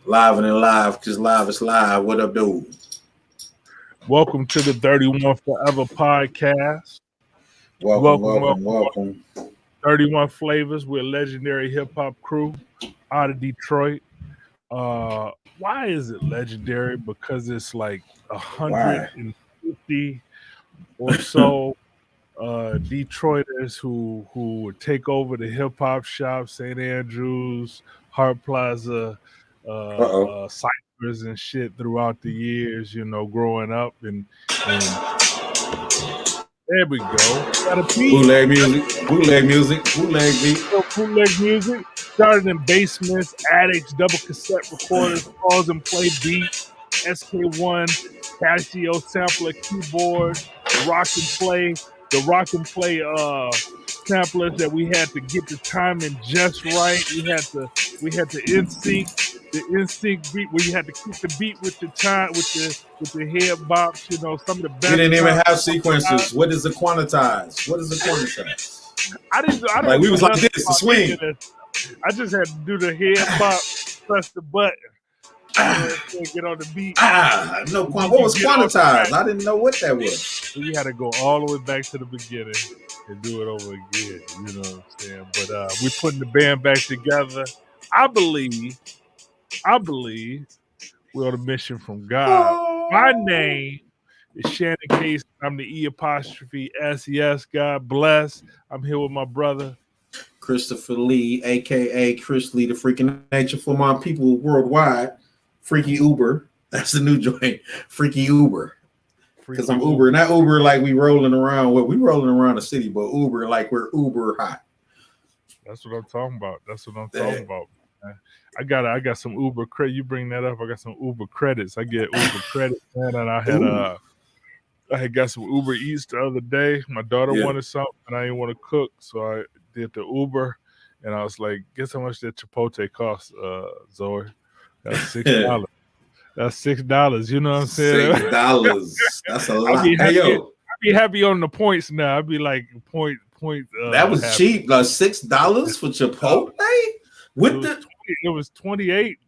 Live and live, because live is live. What up, dude? Welcome to the 31 Forever podcast. Welcome. 31 Flavors. We're a legendary hip hop crew out of Detroit. Why is it legendary? Because it's like 150 or so Detroiters who would take over the hip hop shop, St. Andrews, Hart Plaza, Cyphers and shit throughout the years, growing up and there we go. Got a beat. Bootleg music. Bootleg music. Started in basements, attics, double cassette recorders, pause and play beats, SK1, Casio sampler, keyboard, the rock and play samplers that we had to get the timing just right. We had the NSYNC beat where you had to keep the beat with the time with the head bops. Some of the best. You didn't even have sequences. What is the quantize? I don't. We was like this, the swing. I just had to do the head bop, press the button, and get on the beat. No, what was quantized? I didn't know what that was. So you had to go all the way back to the beginning and do it over again. You know what I'm saying? But we're putting the band back together. I believe we're on a mission from God. My name is Shannon Cason. I'm the E''S. Yes, God bless. I'm here with my brother Christopher Lee, AKA Chris Lee, the freaking nature for my people worldwide. Freaky Uber. That's the new joint. Freaky Uber. Because I'm Uber. Not Uber like we rolling around. Well, we rolling around the city, but Uber like we're Uber hot. That's what I'm talking about. Man. I got some Uber credit. You bring that up. I got some Uber credits. I get Uber credits, man. And I had got some Uber Eats the other day. My daughter wanted something, and I didn't want to cook, so I did the Uber. And I was like, guess how much that Chipotle costs, Zoe? That's $6. That's $6. You know what I'm saying? $6. That's a lot. I'd be happy on the points now. I'd be like point. That was happy. Cheap. Like $6 for Chipotle. It was 28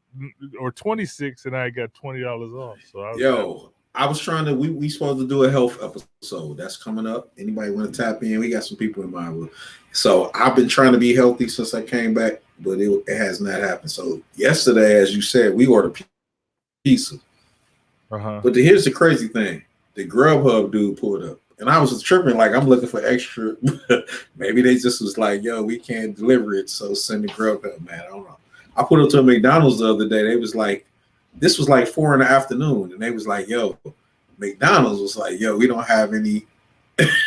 or 26, and I got $20 off. So I was trying to. We supposed to do a health episode that's coming up. Anybody want to tap in? We got some people in mind. So I've been trying to be healthy since I came back, but it has not happened. So yesterday, as you said, we ordered pizza. But here's the crazy thing: the Grubhub dude pulled up, and I was just tripping like I'm looking for extra. Maybe they just was like, "Yo, we can't deliver it, so send the Grubhub, man." I don't know. I put up to a McDonald's the other day. They was like, this was like 4 PM, and they was like, "Yo," McDonald's was like, "Yo, we don't have any,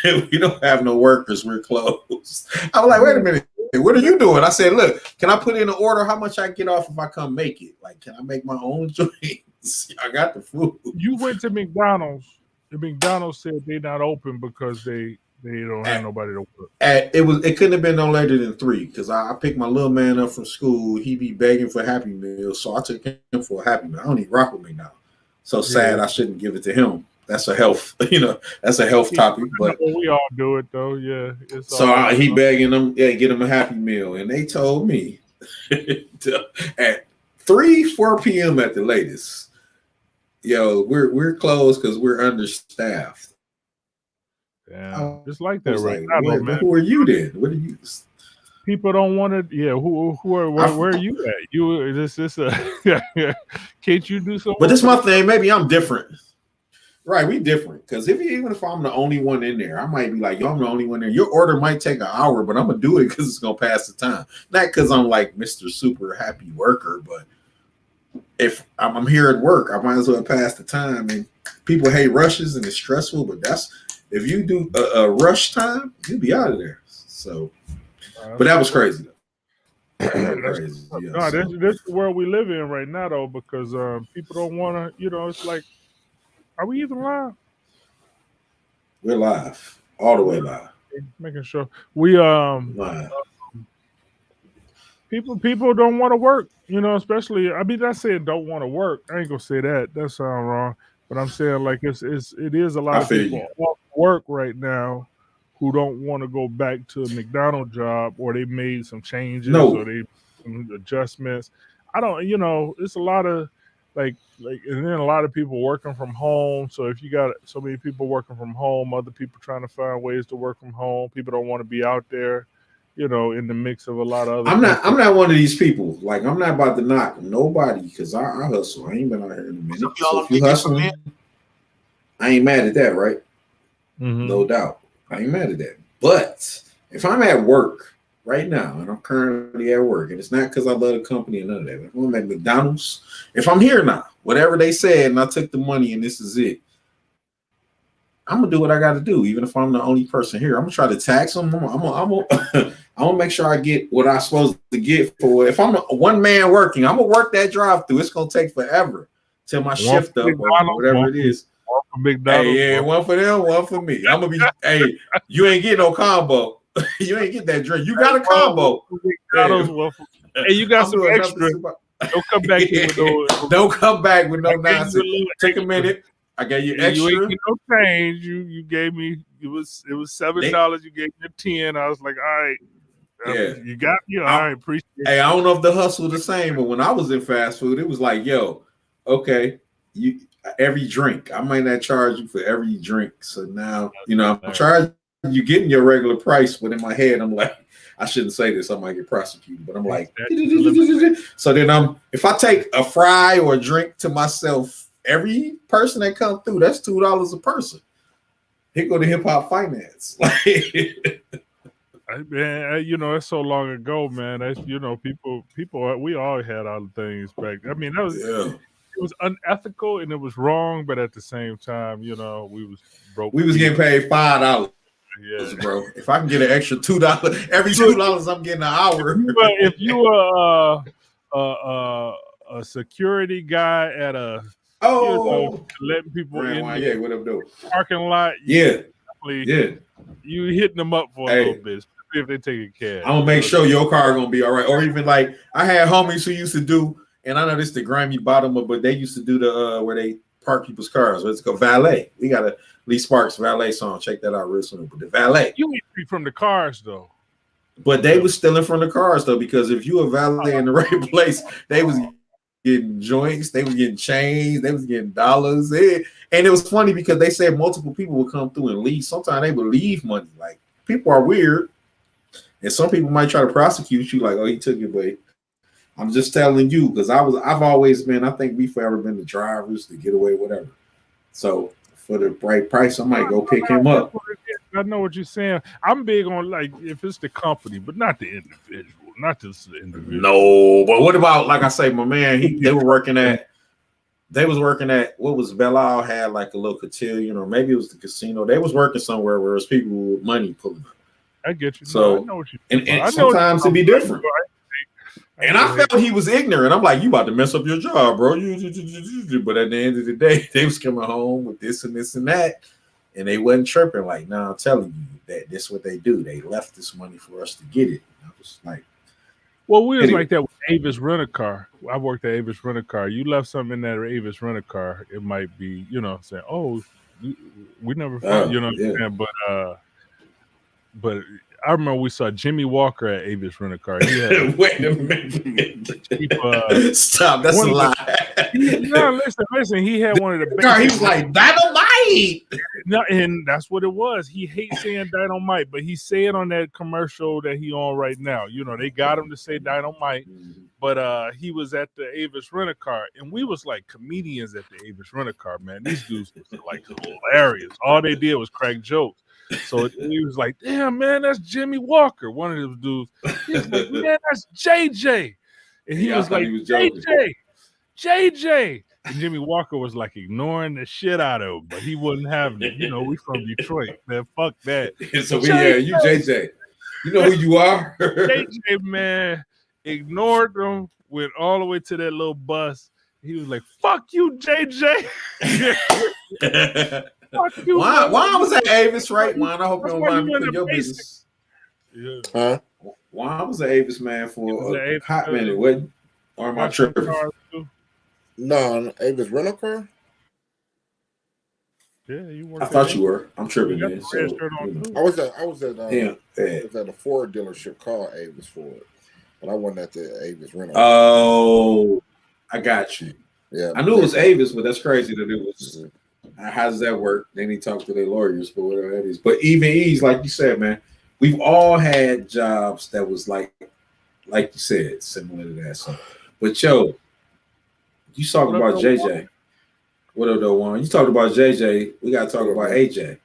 we don't have no workers. We're closed." I was like, "Wait a minute, what are you doing?" I said, "Look, can I put in an order? How much I get off if I come make it? Like, can I make my own drinks? I got the food." You went to McDonald's. The McDonald's said they're not open because they don't have nobody to work. It couldn't have been no later than 3 because I picked my little man up from school. He be begging for Happy Meals, so I took him for a Happy Meal. I don't even rock with McDonald's. So sad I shouldn't give it to him. That's a health, that's a health topic. But we all do it though, yeah. He begging them, get him a Happy Meal, and they told me at 4 PM at the latest, we're closed because we're understaffed. Yeah, just like that right now, man. Who are you then? What are you? People don't want to. Yeah, where are you at? Can't you do something? But this is my thing. Maybe I'm different. Right, we different. Because even if I'm the only one in there, I might be like, I'm the only one there. Your order might take an hour, but I'm gonna do it because it's gonna pass the time. Not because I'm like Mr. Super Happy Worker, but if I'm here at work, I might as well pass the time. And people hate rushes and it's stressful, but if you do a rush time, you'll be out of there. So, but that was crazy. That's the world we live in right now, though, because people don't want to. It's like, are we even live? We're live, all the way live. Making sure we live. People don't want to work. Especially. I mean, not saying don't want to work. I ain't gonna say that. That sounds wrong. But I'm saying like it is a lot of people off work right now who don't want to go back to a McDonald's job, or they made some changes or they some adjustments. I don't, it's a lot of and then a lot of people working from home. So if you got so many people working from home, other people trying to find ways to work from home, people don't want to be out there, in the mix of a lot of other I'm not. people. I'm not one of these people. Like I'm not about to knock nobody because I hustle. I ain't been out here in a minute. So if you hustling, I ain't mad at that, right? Mm-hmm. No doubt. I ain't mad at that. But if I'm at work right now and I'm currently at work, and it's not because I love the company and none of that. If I'm at McDonald's, if I'm here now, whatever they said, and I took the money and this is it, I'm gonna do what I got to do, even if I'm the only person here. I'm gonna try to tax them. I'm gonna make sure I get what I'm supposed to get for. If I'm a one man working, I'm gonna work that drive through. It's gonna take forever till my shift up or whatever it is. One for McDonald's. Hey, yeah, one for them, one for me. I'm gonna be. Hey, you ain't getting no combo. You ain't get that drink. You got a combo. Hey, you got some extra. Don't come back here with no. Don't come back with no nonsense. Take a minute. I gave you extra. You ain't get no change. You gave me. It was $7. You gave me 10. I was like, all right. Yeah, you got me. All right, appreciate it. Hey, I don't know if the hustle the same, but when I was in fast food, it was like, yo, okay, you every drink. I might not charge you for every drink. So now, I'm charging you getting your regular price, but in my head, I'm like, I shouldn't say this, I might get prosecuted. But I'm like, so then if I take a fry or a drink to myself, every person that comes through, that's $2 a person. Here go to Hip Hop Finance. Man, it's so long ago, man. That's people. We all had our things back. I mean, that was it was unethical and it was wrong, but at the same time, we was broke. We was getting paid $5. Yeah, bro. If I can get an extra $2, every $2 I'm getting an hour. If you were a security guy at a letting people in the what up, though? Parking lot, you hitting them up for a little bit. If they take a cab, I'm gonna make sure your car gonna be all right. Or even like I had homies who used to do, and I know this is the grimy bottom of, but they used to do the where they park people's cars. Let's go valet. We got a Lee Sparks valet song. Check that out real soon. But the valet, you ain't free from the cars though. But they was stealing from the cars though, because if you a valet in the right place, they was getting joints, they was getting chains, they was getting dollars. And it was funny because they said multiple people would come through and leave. Sometimes they would leave money. Like people are weird. And some people might try to prosecute you, like, oh, he took it, but I'm just telling you, because I've always been, I think we've forever been the drivers, the getaway, whatever. So for the right price, I might go pick him up. I know what you're saying. I'm big on like if it's the company, but not the individual, not just the individual. No, but what about, like I say, my man, they was working at what was Belial had like a little cotillion, or maybe it was the casino. They was working somewhere where it was people with money pulling up. I get you. So I know what you and sometimes it'd be different. And I felt he was ignorant. I'm like, you about to mess up your job, bro. But at the end of the day, they was coming home with this and this and that, and they wasn't tripping. Like, nah, I'm telling you that this is what they do. They left this money for us to get it. I was like, well, we was like that with Avis Rent-A-Car. I worked at Avis Rent-A-Car. You left something in that Avis Rent-A-Car, it might be, saying, oh, we never found, but I remember we saw Jimmy Walker at Avis Rent-A-Car. Wait a minute. Stop. That's a lie. Listen. He had one of the best. He was like, dynamite. No, and that's what it was. He hates saying dynamite, but he said on that commercial that he on right now. They got him to say dynamite, but he was at the Avis Rent-A-Car, and we was like comedians at the Avis Rent-A-Car, man. These dudes was like hilarious. All they did was crack jokes. So he was like, damn, man, that's Jimmy Walker. One of those dudes. He was like, man, that's JJ. And he was like, JJ. And Jimmy Walker was like ignoring the shit out of him, but he wasn't having it. We from Detroit, man. Fuck that. So you JJ. You know who you are? JJ, man, ignored them, went all the way to that little bus. He was like, fuck you, JJ. Why was at Avis, right? Juan, I hope you don't mind me for your business. Yeah. Huh? Juan was an Avis man for a hot minute, wasn't? Or am I tripping? No, Avis Rent-A-Car. Yeah, you were. I thought you were. I'm tripping, man. I was at a Ford dealership called Avis Ford. but I wasn't at the Avis rental. Oh, I got you. Yeah, I knew it was Avis, but that's crazy that it was. How does that work? Then he talked to their lawyers for whatever that is. But even E's, like you said, man, we've all had jobs that was like you said, similar to that. So, but yo, you talking about JJ? What up, though, Juan? You talked about JJ. We gotta talk about AJ.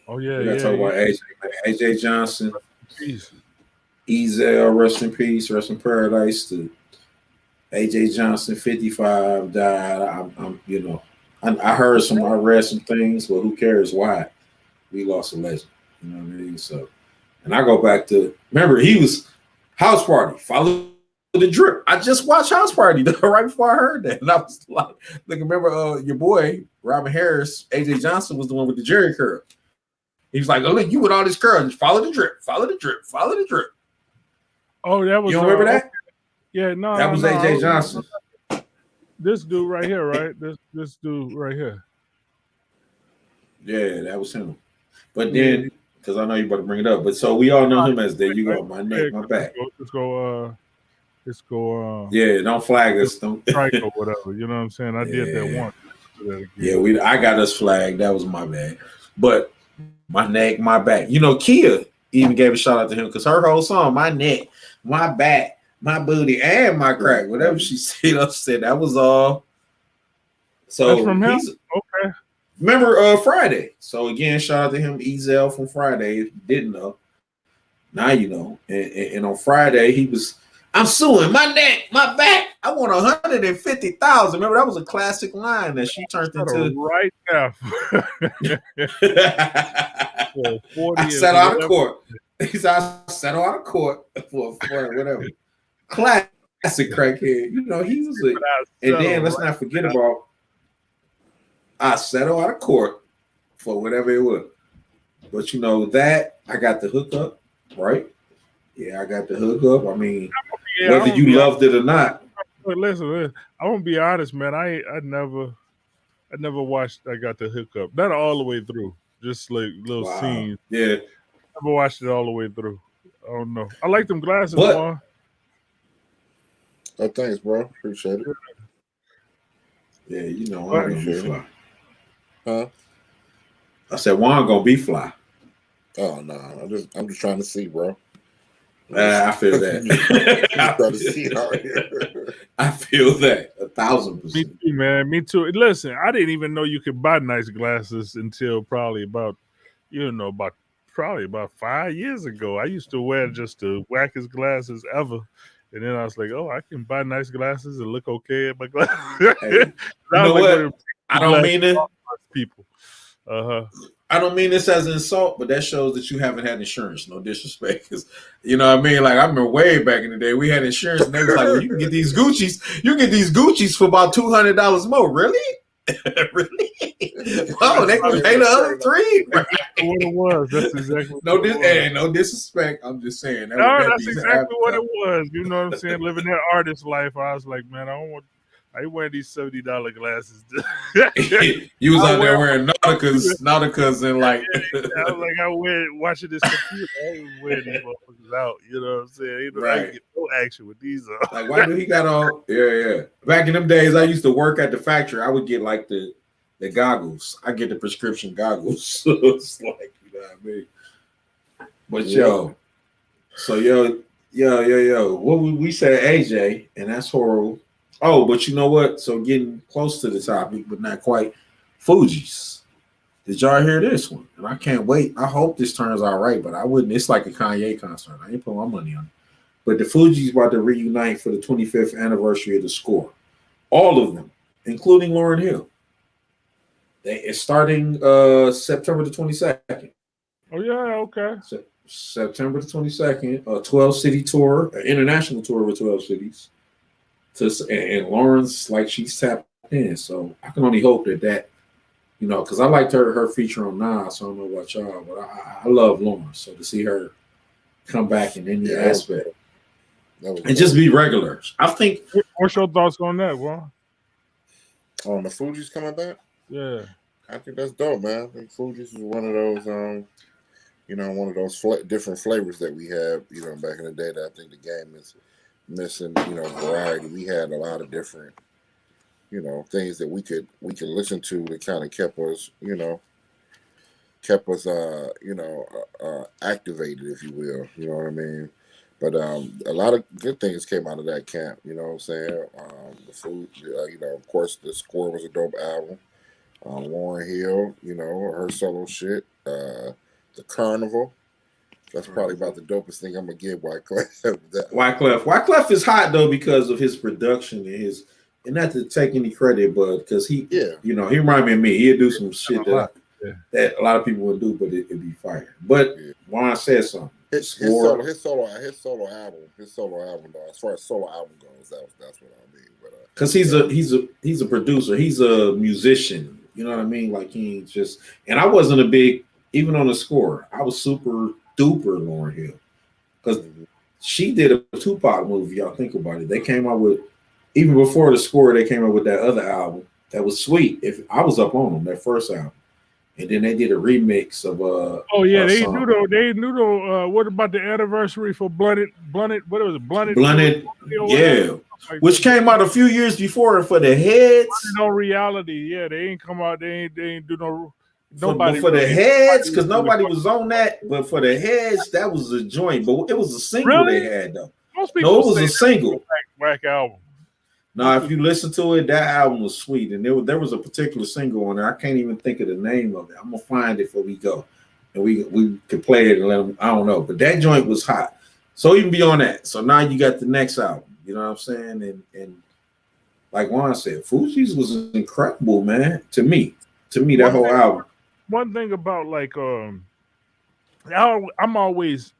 Oh yeah, we gotta talk about AJ, man. AJ Johnson. Peace. Ezel, rest in peace, rest in paradise. To AJ Johnson, 55, died. I heard I read some things, but who cares why? We lost a legend. You know what I mean? So, and I go back to, remember, he was House Party, follow the drip. I just watched House Party right before I heard that. And I was like, remember your boy, Robin Harris, AJ Johnson was the one with the Jerry curl. He was like, oh, look, you with all this curl, just follow the drip, follow the drip, follow the drip. Oh, that was. You don't remember that? Yeah, no. That was AJ Johnson. This dude right here, right? This dude right here. Yeah, that was him. But then, because I know you about to bring it up, but so we all know him as there you go, my neck, my back. Let's go. Yeah, don't flag us. Don't strike or whatever. You know what I'm saying? I did that once. Yeah, I got us flagged. That was my bad. But my neck, my back. You know, Kia even gave a shout out to him because her whole song, my neck, my back, my booty, and my crack, whatever she said, that was all. So that's from him? Okay. Remember Friday. So again, shout out to him, Ezel from Friday. If you didn't know, now you know. And on Friday, he was, I'm suing my neck, my back. I want 150,000. Remember, that was a classic line that she turned into right now. I settle out of court. He said, I settle out of court for whatever. Classic crackhead. You know, he was and then let's not forget about I settle out of court for whatever it was. But you know that I got the hookup, right? Yeah, I got the hookup. I mean, whether you loved it or not. Listen, I'm gonna be honest, man. I never watched I Got the Hookup. Not all the way through. Just like little scenes. Yeah. Never watched it all the way through. I don't know. I like them glasses, but, Juan. Oh, thanks, bro. Appreciate it. Yeah, you know I'm gonna be fly. Huh? I said Juan gonna be fly. Oh no, I'm just trying to see, bro. I feel that. I'm trying to see it out here. I feel that 1,000%. Me too, man. Me too. Listen, I didn't even know you could buy nice glasses until probably about 5 years ago. I used to wear just the wackest glasses ever. And then I was like, oh, I can buy nice glasses and look okay at my glasses. Hey, you know what? I don't mean it. People. I don't mean this as an insult, but that shows that you haven't had insurance. No disrespect. You know what I mean? Like, I remember way back in the day, we had insurance, and they was like, well, you can get these Gucci's. You can get these Gucci's for about $200 more. Really? Really? Whoa, they can pay the other $3. That's what it was. That's exactly no disrespect. I'm just saying. That's exactly what it was. You know what I'm saying? Living that artist life, I was like, man, I wear these $70 glasses. You was out there wearing Nauticas and like. I was like, watching this computer. I ain't wearing these motherfuckers out. You know what I'm saying? You know, right. I get no action with these on. Like, why do he got all? Yeah. Back in them days, I used to work at the factory. I would get like the goggles. I get the prescription goggles. So it's like, you know what I mean? But what would we say, AJ? And that's horrible. Oh, but you know what? So getting close to the topic, but not quite. Fuji's. Did y'all hear this one? And I can't wait. I hope this turns out right, but I wouldn't. It's like a Kanye concert. I ain't put my money on it. But the Fuji's about to reunite for the 25th anniversary of The Score. All of them, including Lauryn Hill. It's starting September the 22nd. Oh, yeah, okay. September the 22nd, a 12-city tour, an international tour with 12 cities. And Lauren's like she's tapped in, so I can only hope that you know, because I liked her feature on Nas. So I don't know about y'all, but I love Lauren. So to see her come back in any aspect and just be regular, I think. What's your thoughts on that, bro? On the Fuji's coming back? Yeah, I think that's dope, man. I think Fuji's is one of those one of those different flavors that we have, back in the day. That I think the game is missing, variety. We had a lot of different, things that we could listen to that kind of kept us, activated, if you will. You know what I mean? But a lot of good things came out of that camp. You know what I'm saying? The food, of course, the Score was a dope album. Lauryn Hill, her solo shit. The Carnival. That's probably about the dopest thing I'm gonna give Wyclef. Wyclef is hot though because of his production and not to take any credit, but because he remind me of me. He'd do some shit that a lot of people would do, but it'd be fire. But Juan said something. His solo album though, as far as solo album goes, that's what I mean. But because he's a producer, he's a musician. You know what I mean? Like he ain't just. And I wasn't a big, even on the Score, I was super duper Lauryn Hill because she did a Tupac movie. Y'all think about it. They came out with, even before the Score, they came out with that other album that was sweet. If I was up on them, that first album. And then they did a remix of they knew though. What about the anniversary for Blunted? What was it? Blunted, yeah. Which came out a few years before for the Heads. No reality, yeah. They ain't come out. They ain't do no. Nobody for the Heads, because nobody was on that. But for the Heads, that was a joint. But it was a single they had though. Most people it was a single. Whack album. Now, if you listen to it, that album was sweet, and there was a particular single on there. I can't even think of the name of it. I'm gonna find it before we go, and we could play it and let them. I don't know, but that joint was hot. So even beyond that, so now you got the next album. You know what I'm saying? And like Juan said, Fugees was incredible, man. To me, that whole album. One thing about like I always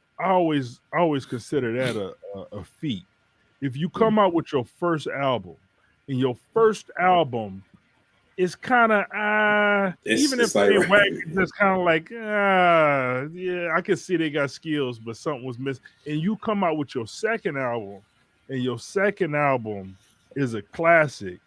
consider that a feat. If you come out with your first album, and your first album is kind of even if they whack, it's just kind of like yeah, I can see they got skills, but something was missing. And you come out with your second album, and your second album is a classic.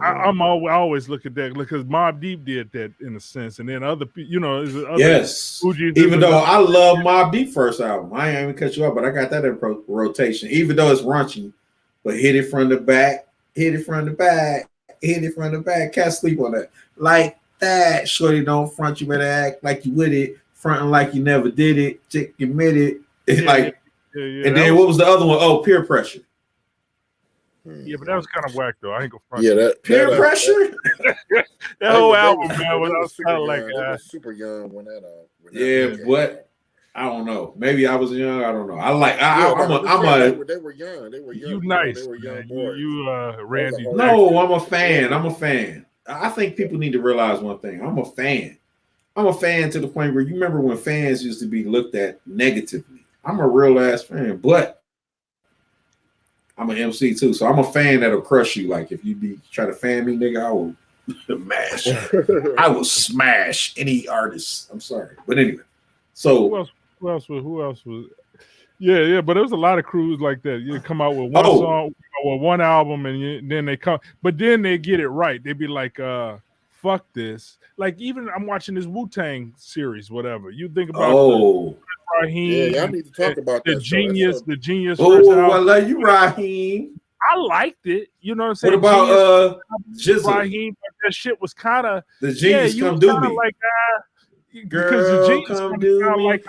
I always look at that because Mobb Deep did that in a sense, and then other people, yes. Even though I love Mobb Deep first album, I ain't even cut you up, but I got that in rotation. Even though it's raunchy, but hit it from the back, hit it from the back, hit it from the back. Can't sleep on that. Like that, shorty don't front. You better act like you with it, fronting like you never did it. Chick admit it. And then what was the other one? Oh, Peer Pressure. Yeah, but that was kind of whack though. I ain't gonna front. Yeah, that Peer Pressure. That whole album, man, was kind of like super young when that. But I don't know. Maybe I was young. I don't know. They were young. They were young. You nice. They were young boys. Randy. No, I'm a fan. I think people need to realize one thing. I'm a fan. I'm a fan to the point where you remember when fans used to be looked at negatively. I'm a real ass fan, but I'm an MC too, so I'm a fan that'll crush you. Like if you try to fan me, nigga, I will mash. I will smash any artist. I'm sorry, but anyway. So who else was? Yeah, but there was a lot of crews like that. You come out with one song or one album, and then they come, but then they get it right. They be like, "Fuck this!" Like even I'm watching this Wu-Tang series, whatever. You think about Raheem, I need to talk about the that genius. The genius. I love you, Raheem. I liked it. You know what I'm saying? What about Jizzle? Raheem, that shit was kind of the genius come do me. Like, girl, because the genius come do me.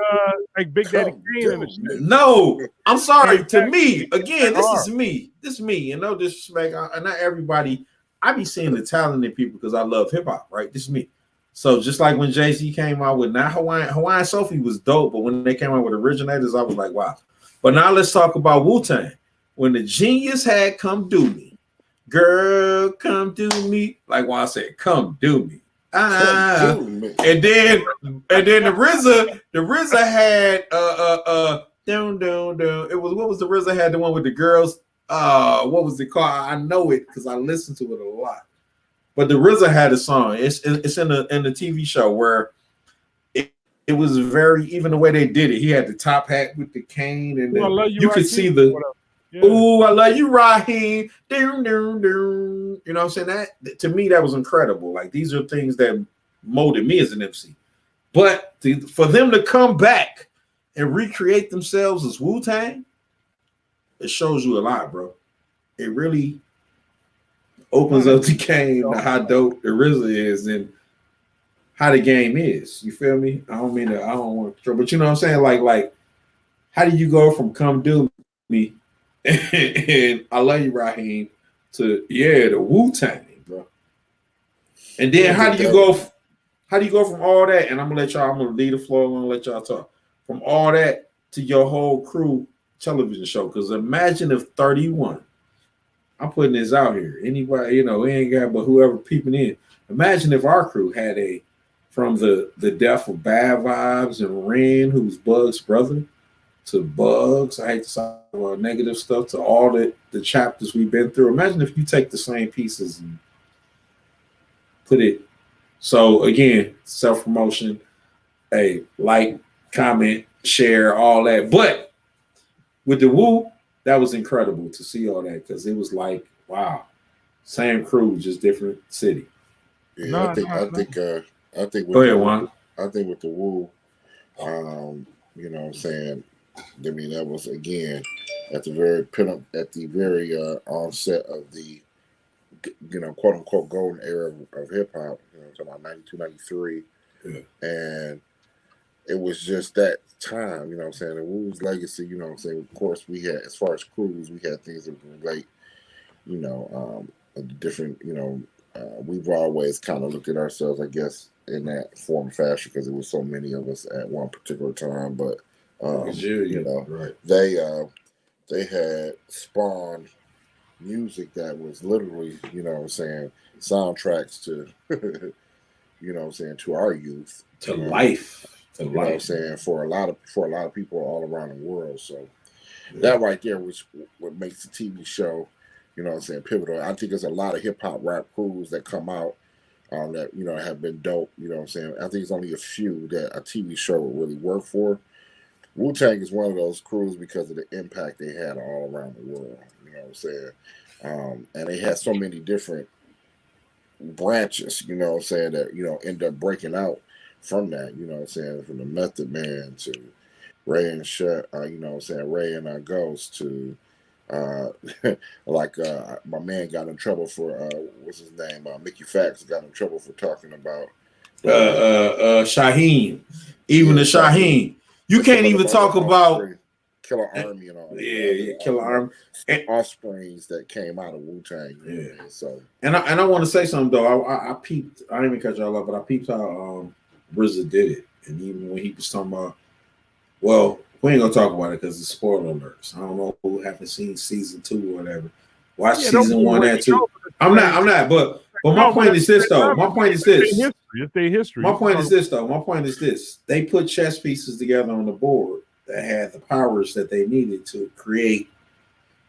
Like Big Daddy Kane and the shit. No, I'm sorry. To me, again, this is me. This is me. And no disrespect, and not everybody. I be seeing the talent in people because I love hip hop. Right? This is me. So just like when Jay-Z came out with now Hawaiian Sophie was dope, but when they came out with Originators, I was like, wow. But now let's talk about Wu-Tang. When the genius had Come Do Me, girl, come do me. Like when I said, come do me. And then the RZA had down. It was what was the RZA had the one with the girls? What was it called? I know it because I listened to it a lot. But the RZA had a song. It's in the TV show where it was very, even the way they did it. He had the top hat with the cane, and you could see the "Ooh, I love you, Raheem." You know what I'm saying? That to me, that was incredible. Like these are things that molded me as an MC. But for them to come back and recreate themselves as Wu-Tang, it shows you a lot, bro. It really opens up the game to how dope the RZA is and how the game is. You feel me? I don't want to, but you know what I'm saying? Like, how do you go from Come Do Me and I Love You, Raheem to the Wu-Tang, bro? And then how do you go from all that? And I'm gonna leave the floor, I'm gonna let y'all talk. From all that to your whole crew television show. Because imagine if 31, I'm putting this out here. Anybody, we ain't got but whoever peeping in. Imagine if our crew had from the death of Bad Vibes and Ren, who's Bug's brother, to Bugs. I hate to talk about negative stuff, to all the chapters we've been through. Imagine if you take the same pieces and put it. So again, self-promotion, like, comment, share, all that. But with the Wu, that was incredible to see all that, because it was like, wow, same crew, just different city. Yeah, I think Go ahead, Juan. I think with the Wu, you know what I'm saying, I mean, that was again at the very onset of the, quote unquote golden era of hip hop, talking about 92, 93. Yeah. And it was just that time, you know what I'm saying? The Wu's legacy, you know what I'm saying? Of course, we had, as far as crews, we had things that relate, different, we've always kind of looked at ourselves, I guess, in that form and fashion, because there was so many of us at one particular time. But, right. They had spawned music that was literally, you know what I'm saying, soundtracks to, you know what I'm saying, to our youth. To life. You know what I'm saying, for a lot of people all around the world. So that right there was what makes the TV show, you know what I'm saying, pivotal. I think there's a lot of hip hop rap crews that come out that, have been dope. You know what I'm saying? I think it's only a few that a TV show would really work for. Wu-Tang is one of those crews because of the impact they had all around the world. You know what I'm saying? And they had so many different branches, you know what I'm saying, that, end up breaking out from that, you know what I'm saying, from the Method Man to Ray and Shut, you know what I'm saying, Ray and Ghost to my man got in trouble for what's his name? Mickey Fax got in trouble for talking about Shaheem. Even the Shaheem. You can't even talk about Killer Army and all that. Yeah, Killer Army. And offsprings that came out of Wu-Tang. Yeah. So I want to say something though. I peeped, I didn't even catch y'all up, but I peeped how RZA did it. And even when he was talking about, well, we ain't gonna talk about it because it's spoiler alerts. I don't know who haven't seen season 2 or whatever. Watch season 1 and 2. I'm not, but my point is this though. My point is this. It's their history. My point is this though. My point is this. They put chess pieces together on the board that had the powers that they needed to create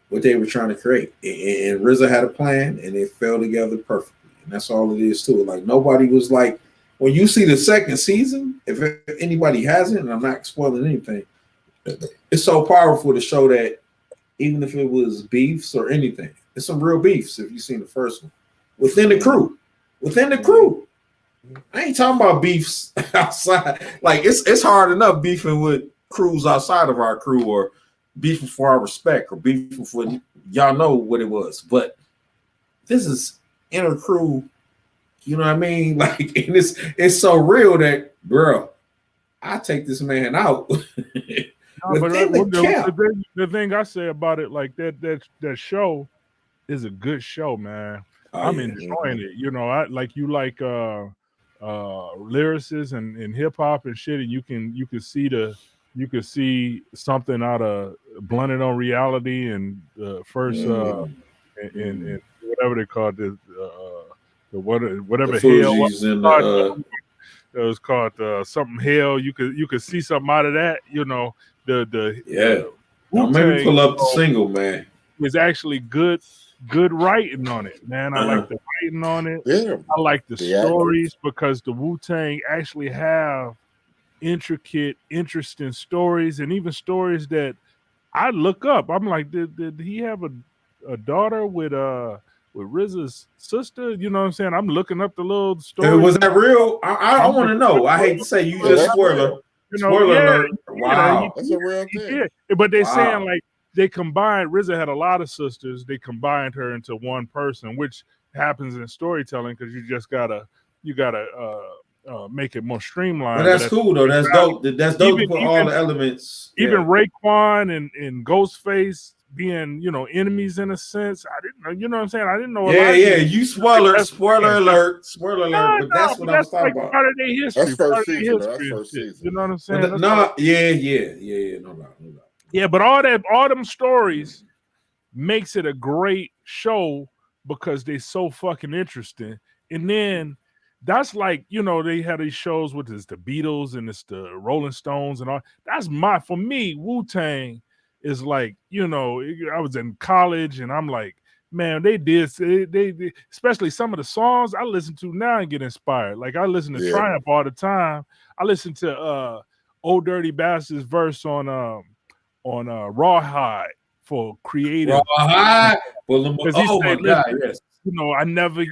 what they were trying to create. And RZA had a plan and it fell together perfectly. And that's all it is to it. Like, nobody was like, when you see the second season, if anybody hasn't, and I'm not spoiling anything, it's so powerful to show that even if it was beefs or anything, it's some real beefs if you've seen the first one. Within the crew. I ain't talking about beefs outside. Like, it's hard enough beefing with crews outside of our crew, or beefing for our respect, or beefing for, y'all know what it was. But this is inner crew, you know what I mean? Like, and it's so real that, bro, I take this man out. The thing I say about it, like that show is a good show, man. I'm enjoying it. I like lyricists and hip hop and shit, and you can see something out of Blunted on Reality and the first and whatever they called it, whatever hell it was called, something hell. You could see something out of that. Maybe pull up the single, man. It's actually good writing on it, man. I like the writing on it. Yeah. I like the stories, because the Wu-Tang actually have intricate, interesting stories, and even stories that I look up. I'm like, did he have a daughter with with RZA's sister. You know what I'm saying? I'm looking up the little story. Was that real? I want to know. I hate to say you just spoiler. You know, Spoiler yeah, alert. Wow. That's a real thing. But they saying like they combined. RZA had a lot of sisters. They combined her into one person, which happens in storytelling because you gotta make it more streamlined. But that's cool though. That's dope. That's dope to put all the elements. Even Raekwon and Ghostface being, you know, enemies in a sense. I didn't know, you know what I'm saying? I didn't know. You spoiler alert. But that's what I was talking about. Part of their history. That's first season. That's first season. You know what I'm saying? No doubt. Yeah, but all them stories makes it a great show because they're so fucking interesting. And then that's like, you know, they had these shows with the Beatles and it's the Rolling Stones and all. That's for me, Wu-Tang is like, you know, I was in college and I'm like, man, they especially some of the songs I listen to now and get inspired. Like I listen to Triumph all the time. I listen to Old Dirty Bastard's verse on Rawhide for creative. Rawhide? Oh my God, yes. You know, I never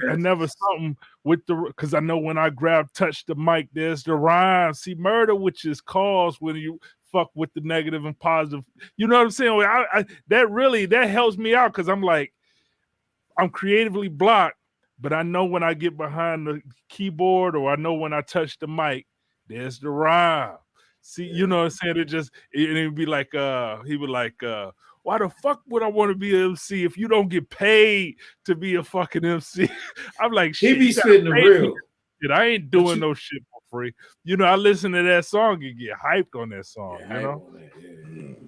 something with because I know when I touch the mic, there's the rhyme. See, murder, which is caused when you fuck with the negative and positive. You know what I'm saying? That helps me out because I'm like, I'm creatively blocked, but I know when I get behind the keyboard or I know when I touch the mic, there's the rhyme. See, you know what I'm saying? It'd be like, he would like, why the fuck would I want to be an MC if you don't get paid to be a fucking MC? I'm like, shit, he be spitting the real. I ain't doing no shit for free. You know, I listen to that song and get hyped on that song. You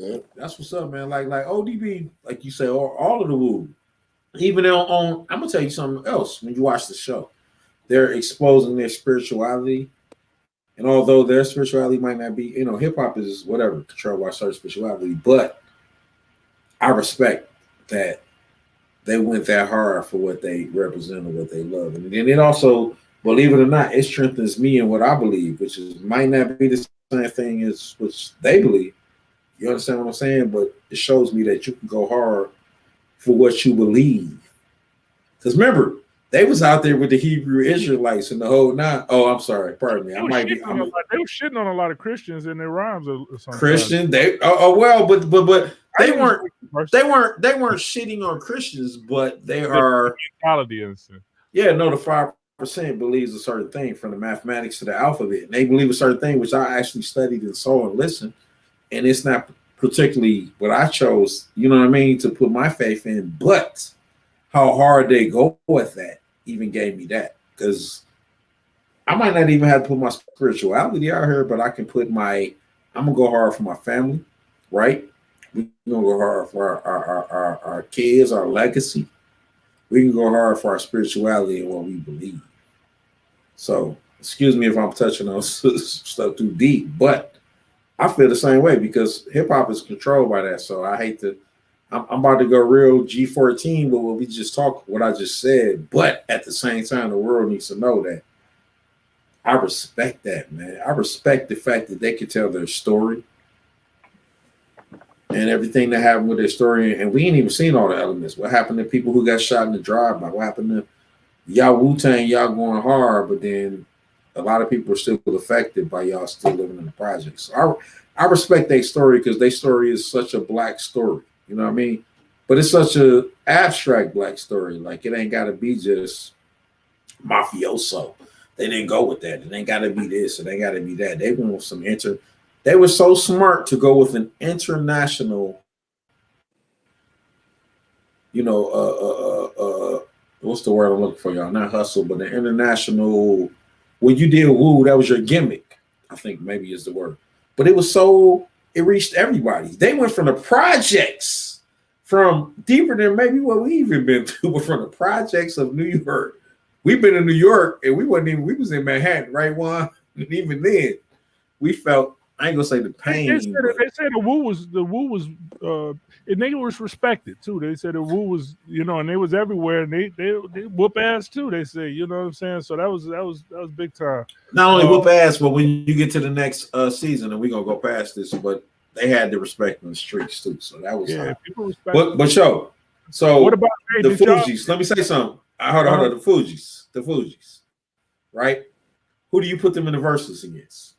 know, that's what's up, man. Like ODB, like you say, all of the Wu. Even on, I'm gonna tell you something else. When you watch the show, they're exposing their spirituality. And although their spirituality might not be, you know, hip hop is whatever, controlled by certain spirituality, but I respect that they went that hard for what they represent and what they love. And then it also, believe it or not, it strengthens me in what I believe, which might not be the same thing as which they believe. You understand what I'm saying? But it shows me that you can go hard for what you believe. Because remember, they was out there with the Hebrew Israelites and the whole nine. Oh, I'm sorry. Pardon me. They were shitting on a lot of Christians in their rhymes. Christian, but they weren't shitting on Christians, but they are. Yeah, no, the 5% believes a certain thing from the mathematics to the alphabet. And they believe a certain thing, which I actually studied and saw and listened. And it's not particularly what I chose, you know what I mean, to put my faith in, but how hard they go with that even gave me that, because I might not even have to put my spirituality out here, but I can put I'm gonna go hard for my family, right? We're gonna go hard for our kids, our legacy. We can go hard for our spirituality and what we believe. So excuse me if I'm touching on stuff too deep, but I feel the same way because hip hop is controlled by that. So I hate to. I'm about to go real G14 with what we just talked, what I just said. But at the same time, the world needs to know that I respect that, man. I respect the fact that they can tell their story and everything that happened with their story. And we ain't even seen all the elements. What happened to people who got shot in the drive-by? What happened to y'all Wu-Tang, y'all going hard, but then a lot of people are still affected by y'all still living in the projects. So I respect their story because their story is such a black story. You know what I mean? But it's such a abstract black story. Like it ain't got to be just mafioso. They didn't go with that. It ain't got to be this. It ain't got to be that. They went with some They were so smart to go with an international, you know, what's the word I'm looking for, y'all? Not hustle, but an international. When you did Woo, that was your gimmick. I think maybe is the word. But it was so. It reached everybody. They went from the projects, from deeper than maybe what we even been through, but from the projects of New York. We've been in New York and we was in Manhattan, right, Juan? And even then, we felt, I ain't gonna say the pain. They said the Woo was and they was respected too. They said the Woo was, you know, and they was everywhere and they whoop ass too, they say, you know what I'm saying? So that was big time. Not only whoop ass, but when you get to the next season, and we're gonna go past this, but they had the respect in the streets too. So that was people respect. But yo, So what about the Fugees? Let me say something. Hold on. The Fugees, right? Who do you put them in the verses against?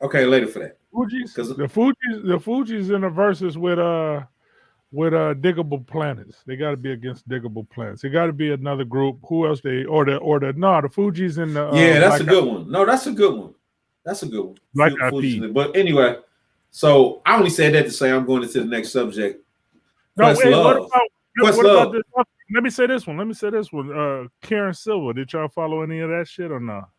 Okay, later for that. Fugees? The Fugees in the verses with Diggable Planets. They got to be against Diggable Planets. It got to be another group. Who else the Fugees in the that's a good one. No, that's a good one. That's a good one. Black Eyed Peas. But anyway, so I only said that to say I'm going into the next subject. What about this? Let me say this one. Karen Silver. Did y'all follow any of that shit or not?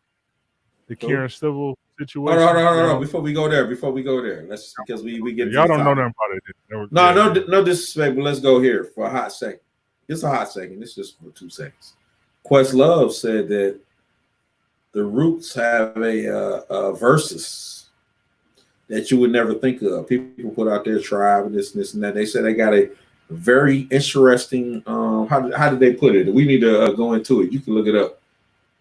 The Karen Silver situation. Hold on. Before we go there, let's because we get y'all don't know nothing about it. No disrespect, but let's go here for a hot second. It's a hot second. It's just for 2 seconds. Questlove said that the Roots have a versus that you would never think of. People put out their tribe and this and that. They said they got a very interesting. How did they put it? We need to go into it. You can look it up.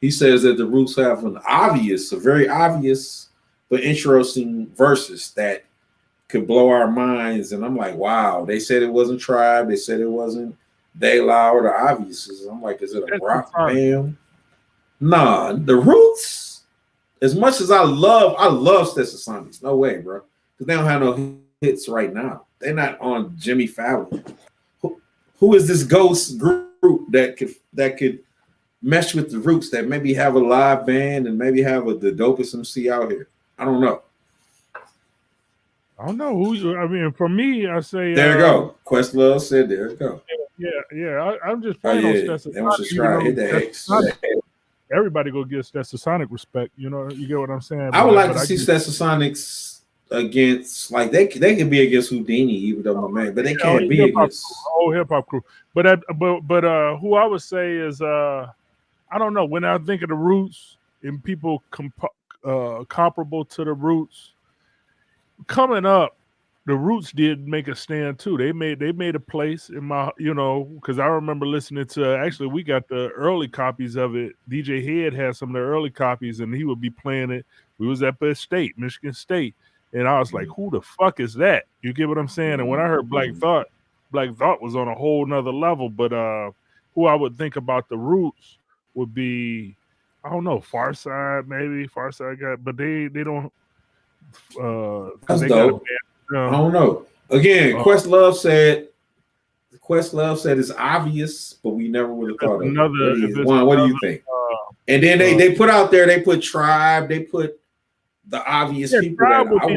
He says that the Roots have a very obvious but interesting verses that could blow our minds. And I'm like, wow. They said it wasn't tribe. They said it wasn't De La or the Obviouses. I'm like, is it a rock band? Nah, the Roots. As much as I love Stetsasonics. No way, bro. Because they don't have no hits right now. They're not on Jimmy Fallon. Who is this ghost group that could mesh with the Roots, that maybe have a live band and maybe have the dopest MC out here? I don't know. I don't know who. I mean, for me, I say there you go. Questlove said there you go. Yeah. I'm just playing on Stetsasonic. Hit the X. Everybody go get Stetsasonic respect. You know, you get what I'm saying. I would like to see Stetsasonics against, like they can be against Houdini, even though my man, but they can't be against whole hip hop crew. But who I would say is I don't know. When I think of the Roots and people comparable to the Roots, coming up, the Roots did make a stand too. They made a place in my, because I remember listening to, actually we got the early copies of it. DJ Head had some of the early copies and he would be playing it. We was at Michigan State. And I was like, who the fuck is that? You get what I'm saying? And when I heard Black Thought was on a whole nother level. But who I would think about the Roots would be, I don't know, Farside maybe. Farside got, but they don't. That's dope. I don't know. Again, Questlove said it's obvious, but we never would have thought of it. What do you think? And then they put out there, they put Tribe, they put the obvious people. Tribe would